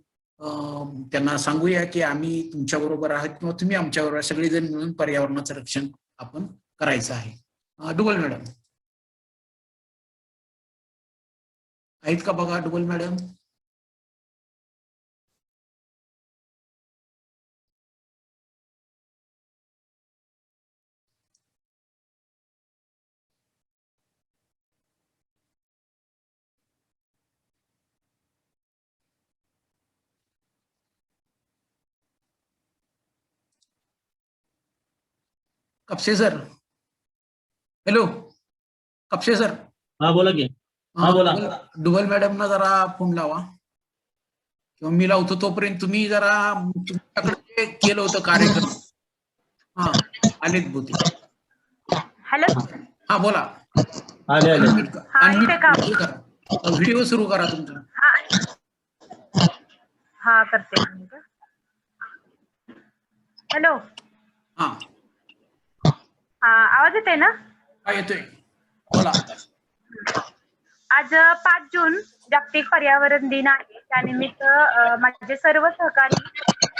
त्यांना सांगूया की आम्ही तुमच्या बरोबर आहात किंवा तुम्ही आमच्या बरोबर, सगळेजण मिळून पर्यावरणाचं रक्षण आपण करायचं आहे. डुबल मॅडम आहेत का बघा? डुबल मॅडम कपसे सर, हॅलो कपसे सर. हा बोला की. हा बोला. डुबल मॅडम ना जरा फोन लावा किंवा मी लावतो, तोपर्यंत तुम्ही जरा तुमच्याकडे केलं होतं कार्यक्रम. हा आलेत बोलते. हॅलो. हा बोला. आले आले. व्हिडिओ सुरू करा तुमचा. हा करते. हॅलो. हा आवाज येतोय ना? हा येतोय, बोला. आज 5 जून जागतिक पर्यावरण दिन आहे. त्यानिमित्त माझे सर्व सहकारी,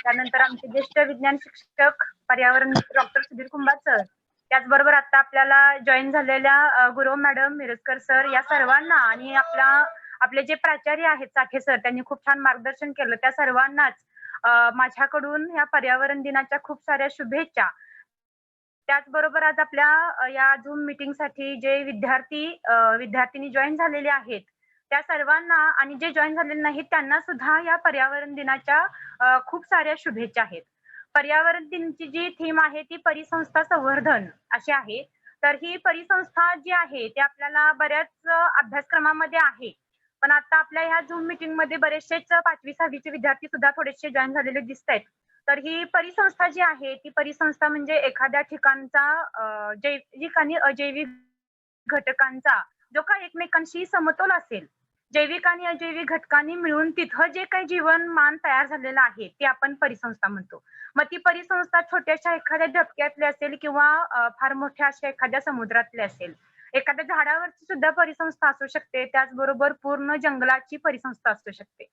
त्यानंतर आमचे ज्येष्ठ विज्ञान शिक्षक पर्यावरण डॉक्टर सुधीर कुंभार सर, त्याचबरोबर आता आपल्याला जॉईन झालेल्या गुरव मॅडम, मिरजकर सर, या सर्वांना आणि आपले जे प्राचार्य आहेत साठे सर, त्यांनी खूप छान मार्गदर्शन केलं, त्या सर्वांनाच माझ्याकडून या पर्यावरण दिनाच्या खूप साऱ्या शुभेच्छा. त्याचबरोबर आज आपल्या या झूम मीटिंगसाठी जे विद्यार्थिनी जॉईन झालेले आहेत त्या सर्वांना आणि जे जॉईन झालेले नाहीत त्यांना सुद्धा या पर्यावरण दिनाच्या खूप साऱ्या शुभेच्छा आहेत. पर्यावरण दिनाची जी थीम आहे ती परिसंस्था संवर्धन अशी आहे. तर ही परिसंस्था जी आहे ती आपल्याला बऱ्याच अभ्यासक्रमामध्ये आहे, पण आता आपल्या ह्या झूम मीटिंग मध्ये बरेचसेच 5वी 6वीचे विद्यार्थी सुद्धा थोडेसे जॉईन झालेले दिसत आहेत. तर ही परिसंस्था जी आहे ती परिसंस्था म्हणजे एखाद्या ठिकाणचा जैविक आणि अजैविक घटकांचा जो काही एकमेकांशी समतोल असेल, जैविक आणि अजैविक घटकांनी मिळून तिथं जे काही जीवनमान तयार झालेलं आहे ते आपण परिसंस्था म्हणतो. मग ती परिसंस्था छोट्याशा एखाद्या धबक्यातली असेल किंवा फार मोठ्या अशा एखाद्या समुद्रातली असेल, एखाद्या झाडावरची सुद्धा परिसंस्था असू शकते, त्याचबरोबर पूर्ण जंगलाची परिसंस्था असू शकते.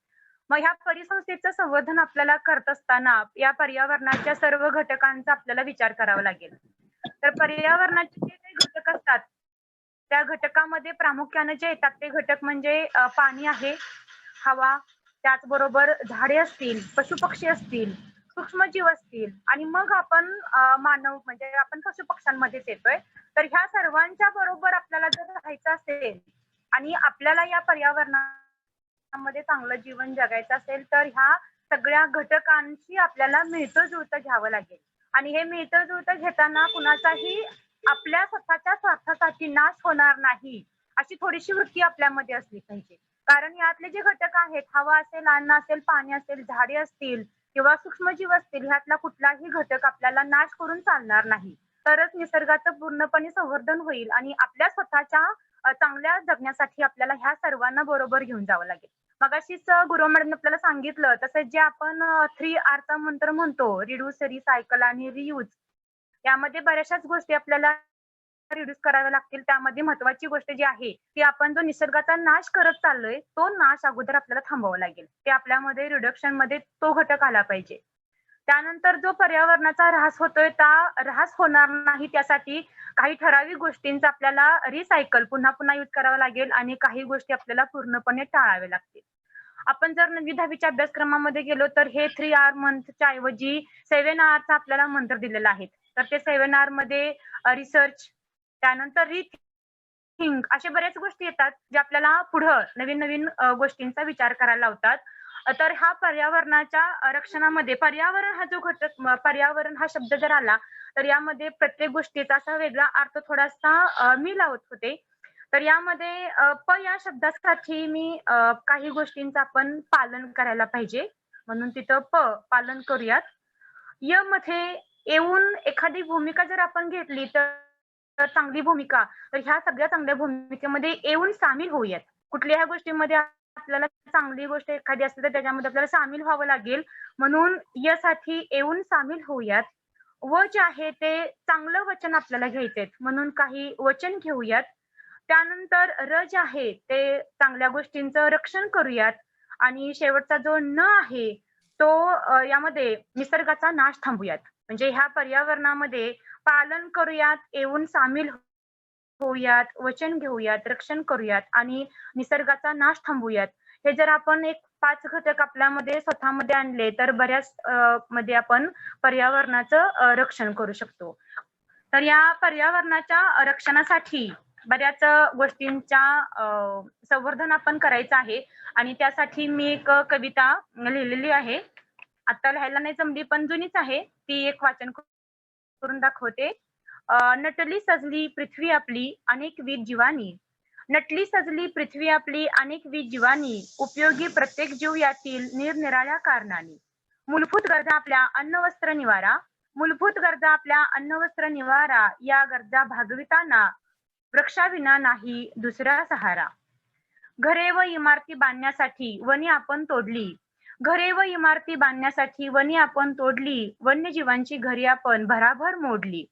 मग ह्या परिसंस्थेचं संवर्धन आपल्याला करत असताना या पर्यावरणाच्या सर्व घटकांचा आपल्याला विचार करावा लागेल. तर पर्यावरणाचे जे काही घटक असतात त्या घटकामध्ये प्रामुख्याने जे येतात ते घटक म्हणजे पाणी आहे, हवा, त्याचबरोबर झाडे असतील, पशुपक्षी असतील, सूक्ष्मजीव असतील आणि मग आपण मानव म्हणजे आपण पशुपक्ष्यांमध्येच येतोय. तर ह्या सर्वांच्या बरोबर आपल्याला जर राहायचं असेल आणि आपल्याला या पर्यावरणामध्ये चांगलं जीवन जगायचं असेल तर ह्या सगळ्या घटकांशी आपल्याला मिळतं जुळतं घ्यावं लागेल. आणि हे मिळतं जुळतं घेताना कुणाचाही आपल्या स्वतःच्या स्वार्थासाठी नाश होणार नाही अशी थोडीशी वृत्ती आपल्यामध्ये असली पाहिजे. कारण यातले जे घटक आहेत, हवा असेल, अन्न असेल, पाणी असेल, झाडे असतील किंवा सूक्ष्मजीव असतील, ह्यातला कुठलाही घटक आपल्याला नाश करून चालणार नाही. तरच निसर्गाचं पूर्णपणे संवर्धन होईल आणि आपल्या स्वतःच्या चांगल्या जगण्यासाठी आपल्याला ह्या सर्वांना बरोबर घेऊन जावं लागेल. मगाशीच गुरु मॅडम आपल्याला सांगितलं तसंच जे आपण 3R चा मंत्र म्हणतो, रिड्यूस, रिसायकल आणि रियूज, यामध्ये बऱ्याचशाच गोष्टी आपल्याला रिड्यूस कराव्या लागतील. त्यामध्ये महत्वाची गोष्ट जी आहे ती आपण जो निसर्गाचा नाश करत चाललोय तो नाश अगोदर आपल्याला थांबवावा लागेल. ते आपल्यामध्ये रिडक्शन मध्ये तो घटक आला पाहिजे. त्यानंतर जो पर्यावरणाचा ऱ्हास होतोय त्या ऱ्हास होणार नाही त्यासाठी काही ठराविक गोष्टींचा आपल्याला रिसायकल पुन्हा पुन्हा यूज करावा लागेल आणि काही गोष्टी आपल्याला पूर्णपणे टाळाव्या लागतील. आपण जर 9वी 10वीच्या अभ्यासक्रमामध्ये गेलो तर हे 3R मंथच्या ऐवजी 7R चा आपल्याला मंत्र दिलेला आहे. तर ते 7R मध्ये रिसर्च, त्यानंतर रिथिंक, अशा बऱ्याच गोष्टी येतात ज्या आपल्याला पुढं नवीन नवीन गोष्टींचा विचार करायला लावतात. तर हा पर्यावरणाच्या रक्षणामध्ये पर्यावरण हा जो घटक, पर्यावरण हा शब्द जर आला तर यामध्ये प्रत्येक गोष्टीचा असा वेगळा अर्थ थोडासा मी लावत होते. तर यामध्ये प या शब्दासाठी मी काही गोष्टींचं आपण पालन करायला पाहिजे. म्हणून तिथं पालन करूयात. य मध्ये येऊन एखादी भूमिका जर आपण घेतली तर चांगली भूमिका, तर ह्या सगळ्या चांगल्या भूमिकेमध्ये येऊन सामील होऊयात. कुठल्याही गोष्टीमध्ये आपल्याला चांगली गोष्ट एखादी असते तर त्याच्यामध्ये आपल्याला सामील व्हावं लागेल, म्हणून या साठी येऊन सामील होऊयात. व जे आहे ते चांगलं वचन आपल्याला घ्यायचंय म्हणून काही वचन घेऊयात. त्यानंतर र जे आहे ते चांगल्या गोष्टींचं रक्षण करूयात. आणि शेवटचा जो न आहे तो यामध्ये निसर्गाचा नाश थांबूयात. म्हणजे ह्या पर्यावरणामध्ये पालन करूयात, येऊन सामील होऊयात, वचन घेऊयात, रक्षण करूयात आणि निसर्गाचा नाश थांबवूयात. हे जर आपण एक 5 घटक आपल्यामध्ये स्वतःमध्ये आणले तर बऱ्याच मध्ये आपण पर्यावरणाचं रक्षण करू शकतो. तर या पर्यावरणाच्या रक्षणासाठी बऱ्याच गोष्टींच्या संवर्धन आपण करायचं आहे आणि त्यासाठी मी एक कविता लिहिलेली आहे. आता लिहायला नाही जमली पण जुनीच आहे, ती एक वाचन करून दाखवते. नटली सजली पृथ्वी आपली अनेकविध जीवानी, नटली सजली पृथ्वी आपली अनेकविध जीवानी, उपयोगी प्रत्येक जीव यातील निरनिराळ्या कारणाने. मूलभूत गरजा आपल्या अन्न वस्त्र निवारा, मूलभूत गरजा आपल्या अन्न वस्त्र निवारा, या गरजा भागविताना वृक्षाविना नाही दुसरा सहारा. घरे व इमारती बांधण्यासाठी वने आपण तोडली, घरे व इमारती बांधण्यासाठी वने आपण तोडली, वन्यजीवांची घरे आपण भराभर मोडली.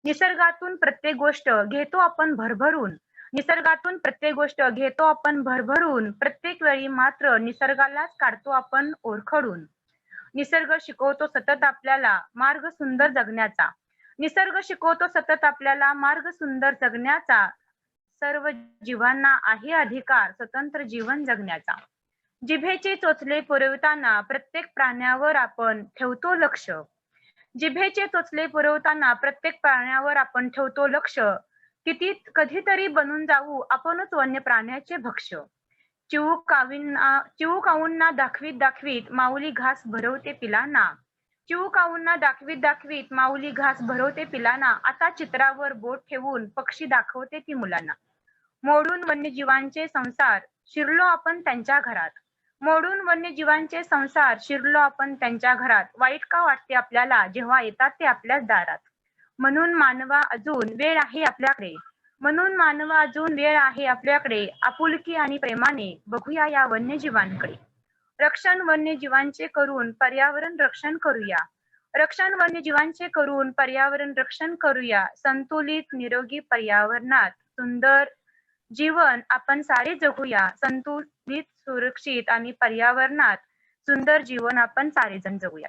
निसर्गातून प्रत्येक गोष्ट घेतो आपण भरभरून, निसर्गातून प्रत्येक गोष्ट घेतो आपण भरभरून, प्रत्येक वेळी मात्र निसर्गालाच काढतो आपण ओरखडून. निसर्ग शिकवतो सतत आपल्याला मार्ग सुंदर जगण्याचा, निसर्ग शिकवतो सतत आपल्याला मार्ग सुंदर जगण्याचा, सर्व जीवांना आहे अधिकार स्वतंत्र जीवन जगण्याचा. जिभेचे चोचले पुरवताना प्रत्येक प्राण्यावर आपण ठेवतो लक्ष, जिभेचे चोचले पुरवताना प्रत्येक प्राण्यावर आपण ठेवतो लक्ष, कधीतरी बनून जाऊ आपणच वन्य प्राण्याचे भक्ष्य. चिवू काऊंना दाखवीत दाखवीत माऊली घास भरवते पिलांना, चिवू काऊंना दाखवीत दाखवीत माऊली घास भरवते पिलांना, आता चित्रावर बोट ठेवून पक्षी दाखवते ती मुलांना. मोडून वन्यजीवांचे संसार शिरलो आपण त्यांच्या घरात, मोडून वन्यजीवांचे संसार शिरलो आपण त्यांच्या घरात, वाईट का वाटते आपल्याला जेव्हा येतात ते आपल्याच दारात. म्हणून मानवा अजून वेळ आहे आपल्याकडे, म्हणून मानवा अजून वेळ आहे आपल्याकडे, आपुलकी आणि प्रेमाने बघूया या वन्यजीवांकडे. रक्षण वन्यजीवांचे करून पर्यावरण रक्षण करूया, रक्षण वन्यजीवांचे करून पर्यावरण रक्षण करूया. संतुलित निरोगी पर्यावरणात सुंदर जीवन आपण सारे जगूया, संतुलित सुरक्षित आणि पर्यावरणात सुंदर जीवन आपण सारे जण जगूया.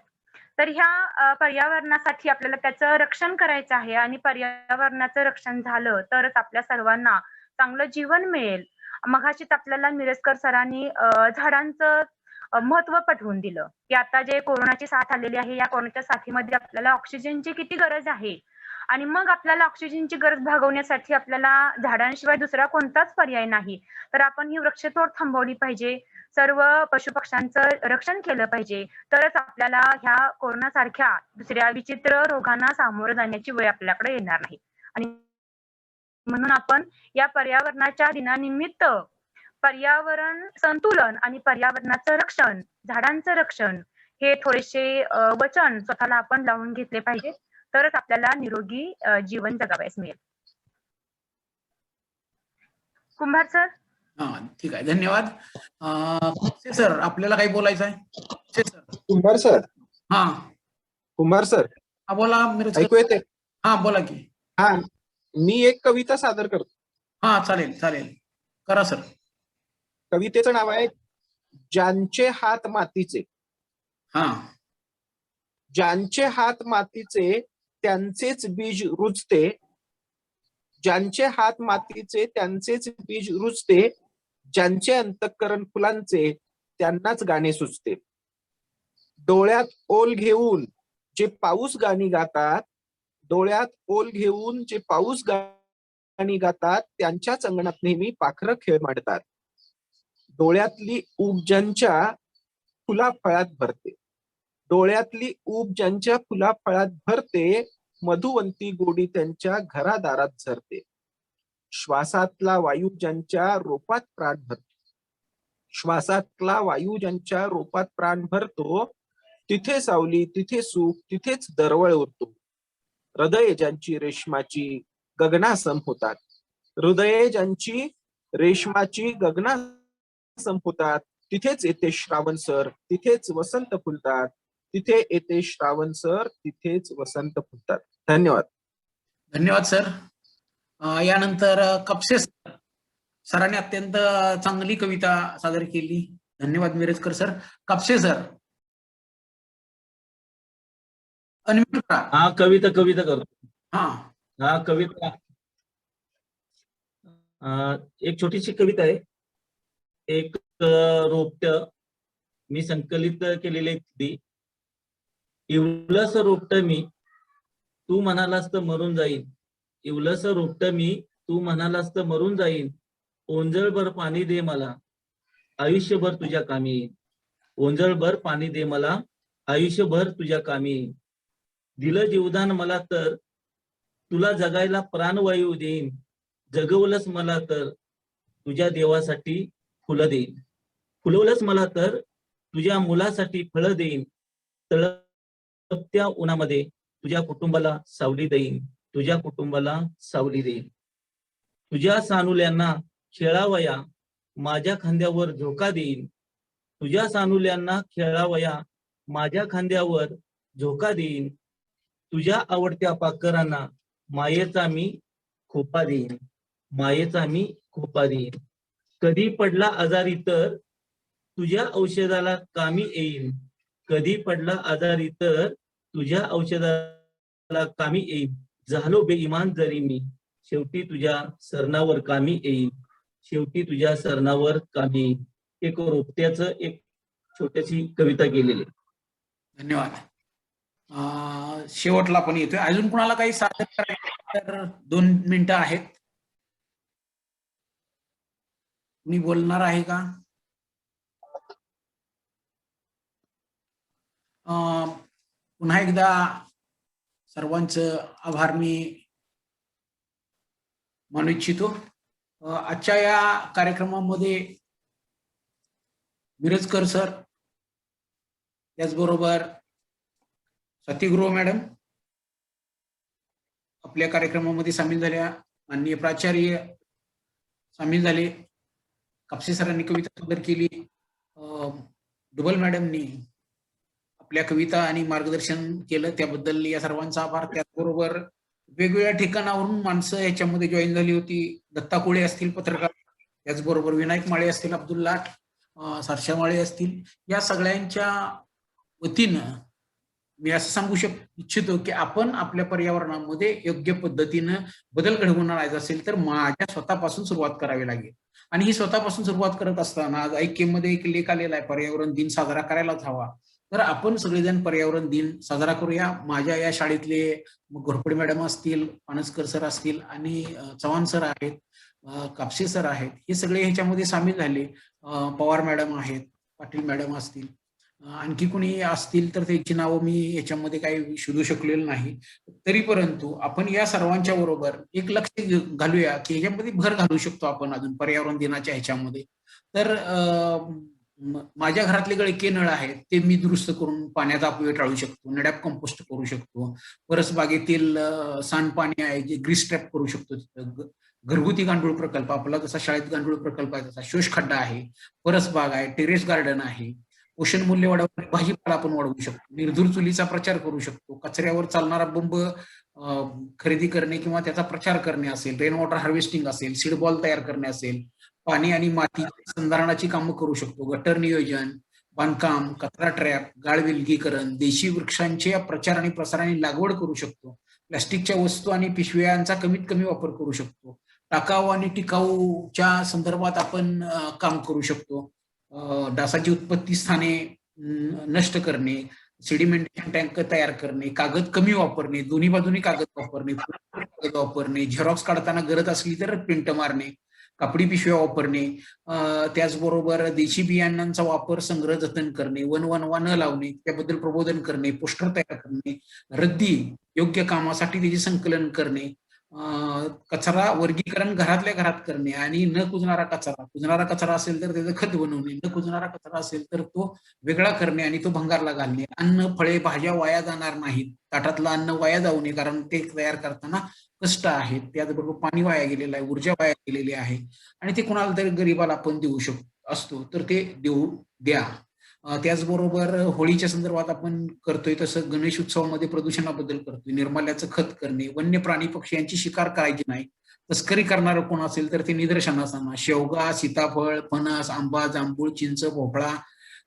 तर ह्या पर्यावरणासाठी आपल्याला त्याचं रक्षण करायचं आहे आणि पर्यावरणाचं रक्षण झालं तरच आपल्या सर्वांना चांगलं जीवन मिळेल. मघाशीच आपल्याला मिरजकर सरांनी झाडांचं महत्व पटवून दिलं की आता जे कोरोनाची साथ आलेली आहे या कोरोनाच्या साथीमध्ये आपल्याला ऑक्सिजनची किती गरज आहे आणि मग आपल्याला ऑक्सिजनची गरज भागवण्यासाठी आपल्याला झाडांशिवाय दुसरा कोणताच पर्याय नाही. तर आपण ही वृक्षतोड थांबवली पाहिजे, सर्व पशुपक्ष्यांचं रक्षण केलं पाहिजे, तरच आपल्याला ह्या कोरोना सारख्या दुसऱ्या विचित्र रोगांना सामोरं जाण्याची वेळ आपल्याकडे येणार नाही. आणि म्हणून आपण या पर्यावरणाच्या दिनानिमित्त पर्यावरण संतुलन आणि पर्यावरणाचं रक्षण, झाडांचं रक्षण हे थोडेसे वचन स्वतःला आपण लावून घेतले पाहिजे, तरच आपल्याला निरोगी जीवन जगावयास मिळेल. कुंभार सर. हा ठीक आहे, धन्यवाद. सर आपल्याला काही बोलायचं आहे? कुंभार सर. हा कुंभार सर. हा बोला. ऐकू येते? हा बोला की. हा, मी एक कविता सादर करतो. हा चालेल चालेल, करा सर. कवितेचं नाव आहे ज्यांचे हात मातीचे. हा. ज्यांचे हात मातीचे त्यांचेच बीज रुजते, ज्यांचे हात मातीचे त्यांचेच बीज रुजते, ज्यांचे अंतःकरण फुलांचे त्यांनाच गाणे सुचते. डोळ्यात ओल घेऊन जे पाऊस गाणी गातात, डोळ्यात ओल घेऊन जे पाऊस गाणी गातात, त्यांच्याच अंगणात नेहमी पाखरं खेळ मांडतात. डोळ्यातली ऊब ज्यांच्या फुला फळात भरते, डोळ्यातली ऊब ज्यांच्या फुला फळात भरते, मधुवंती गोडी त्यांच्या घरादारात झरते. श्वासातला वायू ज्यांच्या रोपात प्राण भरते, श्वासातला वायू ज्यांच्या रोपात प्राण भरतो, तिथे सावली, तिथे सुख, तिथेच दरवळ उरतो. हृदये ज्यांची रेशमाची गगनासम होतात, हृदये ज्यांची रेशमाची गगनासम होतात, तिथेच येते श्रावण सर, तिथेच वसंत फुलतात. तिथे येते श्रावण सर, तिथेच वसंत फुलतात. धन्यवाद. धन्यवाद सर. यानंतर कपसे सर. सरांनी अत्यंत चांगली कविता सादर केली. धन्यवाद मिरजकर सर. कपसे सर, अनम्यूट करा. हा कविता करतो. हा हा कविता एक छोटीशी कविता आहे. एक रोपट मी संकलित केलेली ती. इवलस रोपट मी, तू म्हणालास तर मरून जाईन. इवलस रोपट मी, तू म्हणालास तर मरून जाईन. ओंजळभर पाणी दे मला, आयुष्यभर तुझ्या कामी येईन. ओंजळभर पाणी दे मला, आयुष्यभर तुझ्या कामी येईन. दिलं जीवदान मला तर तुला जगायला प्राणवायू देईन. जगवलंच मला तर तुझ्या देवासाठी फुलं देईन. फुलवलंच मला तर तुझ्या मुलासाठी फळं देईन. तळपत्या उन्हामध्ये तुझ्या कुटुंबाला सावली देईन. तुझ्या कुटुंबाला सावली देईन. तुझ्या सानुल्यांना खेळावया, माझ्या खांद्यावर झोका देईन. तुझ्या सानुल्यांना खेळावया, माझ्या खांद्यावर झोका देईन. तुझ्या आवडत्या पाखरांना मायेचा मी खोपा देईन. मायेचा मी खोपा देईन. कधी पडला आजारी तर तुझ्या औषधाला कामी येईन. कधी पडला आजारी तर तुझ्या औषधाला कामी येईन. झालो बेईमान जरी मी, शेवटी तुझ्या सरणावर कामी येईन. शेवटी तुझ्या सरणावर कामी येईन. एक रोपट्याचं एक छोटीशी कविता केलेली. धन्यवाद. शेवटला पण येतोय. अजून कुणाला काही सादर करायचं तर 2 मिनिटं आहेत. कुणी बोलणार आहे का? पुन्हा एकदा सर्वांचं आभार मी मानू इच्छितो. आजच्या या कार्यक्रमामध्ये मिरजकर सर, त्याचबरोबर सतीगृह मॅडम आपल्या कार्यक्रमामध्ये सामील झाल्या. माननीय प्राचार्य सामील झाले. कापसे सरांनी कविता सादर केली. डुबल मॅडमनी आपल्या कविता आणि मार्गदर्शन केलं, त्याबद्दल या सर्वांचा आभार. त्याचबरोबर वेगवेगळ्या ठिकाणावरून माणसं याच्यामध्ये जॉईन झाली होती. दत्ता कोळे असतील पत्रकार, त्याचबरोबर विनायक माळे असतील, अब्दुल लाट, सरशा माळे असतील. या सगळ्यांच्या वतीनं मी असं सांगू इच्छितो की आपण आपल्या पर्यावरणामध्ये योग्य पद्धतीनं बदल घडवून आणायचा असेल तर माझ्या स्वतःपासून सुरुवात करावी लागेल. आणि ही स्वतःपासून सुरुवात करत असताना आज ऐक्यमध्ये एक लेख आलेला आहे, पर्यावरण दिन साजरा करायलाच हवा. तर आपण सगळेजण पर्यावरण दिन साजरा करूया. माझ्या या शाळेतले घोरपडे मॅडम असतील, पानसकर सर असतील आणि चव्हाण सर आहेत, कापसे सर आहेत, हे सगळे ह्याच्यामध्ये सामील झाले. पवार मॅडम आहेत, पाटील मॅडम असतील, आणखी कुणी असतील तर त्यांची नावं मी याच्यामध्ये काही शोधू शकलेलं नाही. तरी परंतु आपण या सर्वांच्या बरोबर एक लक्ष घालूया की ह्याच्यामध्ये भर घालू शकतो आपण अजून पर्यावरण दिनाच्या ह्याच्यामध्ये. तर माझ्या घरातले गळके नळ आहेत ते मी दुरुस्त करून पाण्याचा अपव्यय टाळू शकतो, नड्याप कंपोस्ट करू शकतो. परसबागेतील सांडपाणी आहे जे ग्रीस ट्रॅप करू शकतो. घरगुती गांडूळ प्रकल्प, आपला जसा शाळेत गांडूळ प्रकल्प आहे तसा शोष खड्डा आहे, परसबाग आहे, टेरेस गार्डन आहे. पोषण मूल्य वाढवणे, भाजीपाला आपण वाढवू शकतो. निर्धूर चुलीचा प्रचार करू शकतो. कचऱ्यावर चालणारा बंब खरेदी करणे किंवा त्याचा प्रचार करणे असेल, रेन वॉटर हार्वेस्टिंग असेल, सीड बॉल तयार करणे असेल, पाणी आणि माती संधारणाची कामं करू शकतो. गटर नियोजन, बांधकाम, कचरा ट्रॅप, गाळ विलगीकरण, देशी वृक्षांच्या प्रचार आणि प्रसार आणि लागवड करू शकतो. प्लास्टिकच्या वस्तू आणि पिशव्यांचा कमीत कमी वापर करू शकतो. टाकाऊ आणि टिकाऊच्या संदर्भात आपण काम करू शकतो. डासाची उत्पत्ती स्थाने नष्ट करणे, सेडिमेंटेशन टँक तयार करणे, कागद कमी वापरणे, दोन्ही बाजूनी कागद वापरणे, झेरॉक्स काढताना गरज असली तर प्रिंट मारणे, कापडी पिशव्या वापरणे, त्याचबरोबर देशी बियाणांचा वापर, संग्रह, जतन करणे, वनवा न लावणे त्याबद्दल प्रबोधन करणे, पोस्टर तयार करणे, रद्दी योग्य कामासाठी त्याचे संकलन करणे, कचरा वर्गीकरण घरातल्या घरात करणे आणि न कुजणारा कचरा असेल तर त्याचं खत बनवणे, न कुजणारा कचरा असेल तर तो वेगळा करणे आणि तो भंगारला घालणे. अन्न, फळे, भाज्या वाया जाणार नाहीत. ताटातलं अन्न वाया जाऊ नये, कारण ते तयार करताना कष्ट आहेत. त्याचबरोबर पाणी वाया गेलेलं आहे, ऊर्जा वाया गेलेली आहे आणि ते कोणाला तरी गरीबाला आपण देऊ शकतो असतो तर ते देऊ द्या. त्याचबरोबर होळीच्या संदर्भात आपण करतोय तसं गणेश उत्सवामध्ये प्रदूषणाबद्दल करतोय. निर्माल्याचं खत करणे, वन्य प्राणी पक्षी यांची शिकार करायची नाही. तस्करी करणारं कोण असेल तर ते निदर्शनास आणा. शेवगा, सीताफळ, फणस, आंबा, जांभूळ, चिंच, भोपळा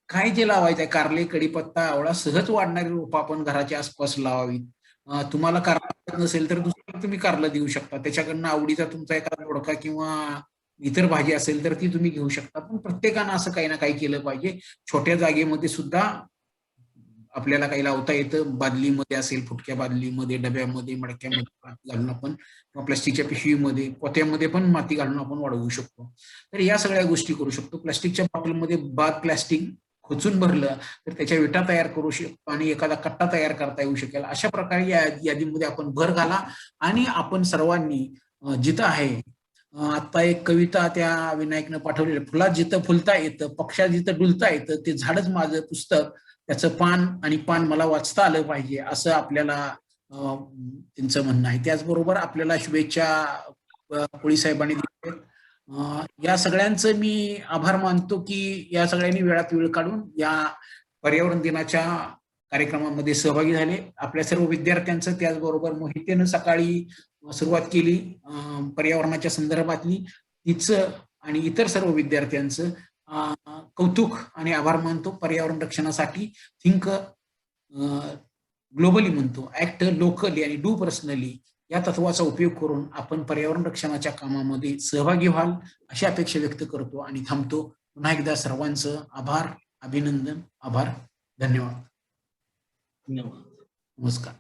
काय जे लावायचंय, कारले, कडीपत्ता, आवळा सहज वाढणारी रोपं आपण घराच्या आसपास लावावीत. तुम्हाला कारला नसेल तर दुसऱ्याला तुम्ही कारला देऊ शकता. त्याच्याकडनं आवडीचा तुमचा एखादा दोडका किंवा इतर भाजी असेल तर ती तुम्ही घेऊ शकता. पण प्रत्येकानं असं काही ना काही केलं पाहिजे. छोट्या जागेमध्ये सुद्धा आपल्याला काही लावता येतं. बादलीमध्ये असेल, फुटक्या बादलीमध्ये, डब्यामध्ये, मडक्यामध्ये माती घालून आपण किंवा प्लास्टिकच्या पिशवीमध्ये, पोत्यामध्ये पण माती घालून आपण वाढवू शकतो. तर या सगळ्या गोष्टी करू शकतो. प्लास्टिकच्या बॉटलमध्ये बाद प्लास्टिक खोचून भरलं तर त्याच्या विटा तयार करू शकतो आणि एखादा कट्टा तयार करता येऊ शकेल. अशा प्रकारे या यादीमध्ये आपण भर घाला आणि आपण सर्वांनी जिथं आहे, आता एक कविता त्या विनायकनं पाठवलेली, फुलात जिथं फुलता येतं, पक्षात जिथं डुलता येतं, ते झाडच माझं पुस्तक, त्याचं पान मला वाचता आलं पाहिजे, असं आपल्याला त्यांचं म्हणणं आहे. त्याचबरोबर आपल्याला शुभेच्छा कोळी साहेबांनी दिल्या. या सगळ्यांचं मी आभार मानतो की या सगळ्यांनी वेळात वेळ काढून या पर्यावरण दिनाच्या कार्यक्रमामध्ये सहभागी झाले. आपल्या सर्व विद्यार्थ्यांचं, त्याचबरोबर मोहितेनं सकाळी सुरुवात केली पर्यावरणाच्या संदर्भातली, तिचं आणि इतर सर्व विद्यार्थ्यांचं कौतुक आणि आभार मानतो. पर्यावरण रक्षणासाठी थिंक ग्लोबली म्हणतो, ऍक्ट लोकली आणि डू पर्सनली या तत्वाचा उपयोग करून आपण पर्यावरण रक्षणाच्या कामामध्ये सहभागी व्हाल अशी अपेक्षा व्यक्त करतो आणि थांबतो. पुन्हा एकदा सर्वांचं आभार, अभिनंदन, आभार, धन्यवाद. नमस्कार.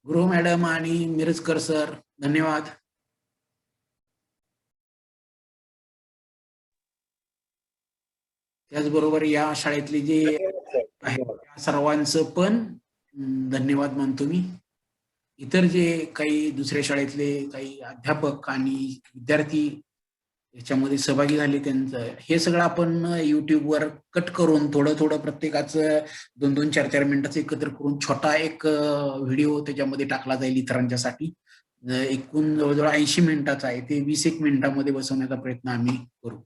गुरु मॅडम आणि मिरजकर सर, धन्यवाद. त्याचबरोबर या शाळेतले जे आहे त्या सर्वांचं पण धन्यवाद मानतो मी. इतर जे काही दुसऱ्या शाळेतले काही अध्यापक आणि विद्यार्थी याच्यामध्ये सहभागी झाले त्यांचं हे सगळं आपण युट्यूबवर कट करून थोडं प्रत्येकाचं 2-2, 4-4 मिनिटाचं एकत्र करून छोटा एक व्हिडिओ त्याच्यामध्ये टाकला जाईल इतरांच्यासाठी. एकूण जवळजवळ 80 मिनिटाचा आहे, ते 20-1 मिनिटामध्ये बसवण्याचा प्रयत्न आम्ही करू.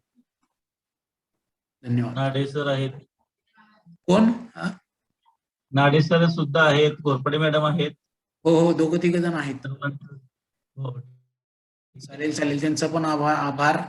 धन्यवाद. नाडे सर आहेत. कोण? नाडे सर सुद्धा आहेत, घोरपडे मॅडम आहेत. हो, 2-3 जण आहेत. हो. चालेल, त्यांचा पण आभार.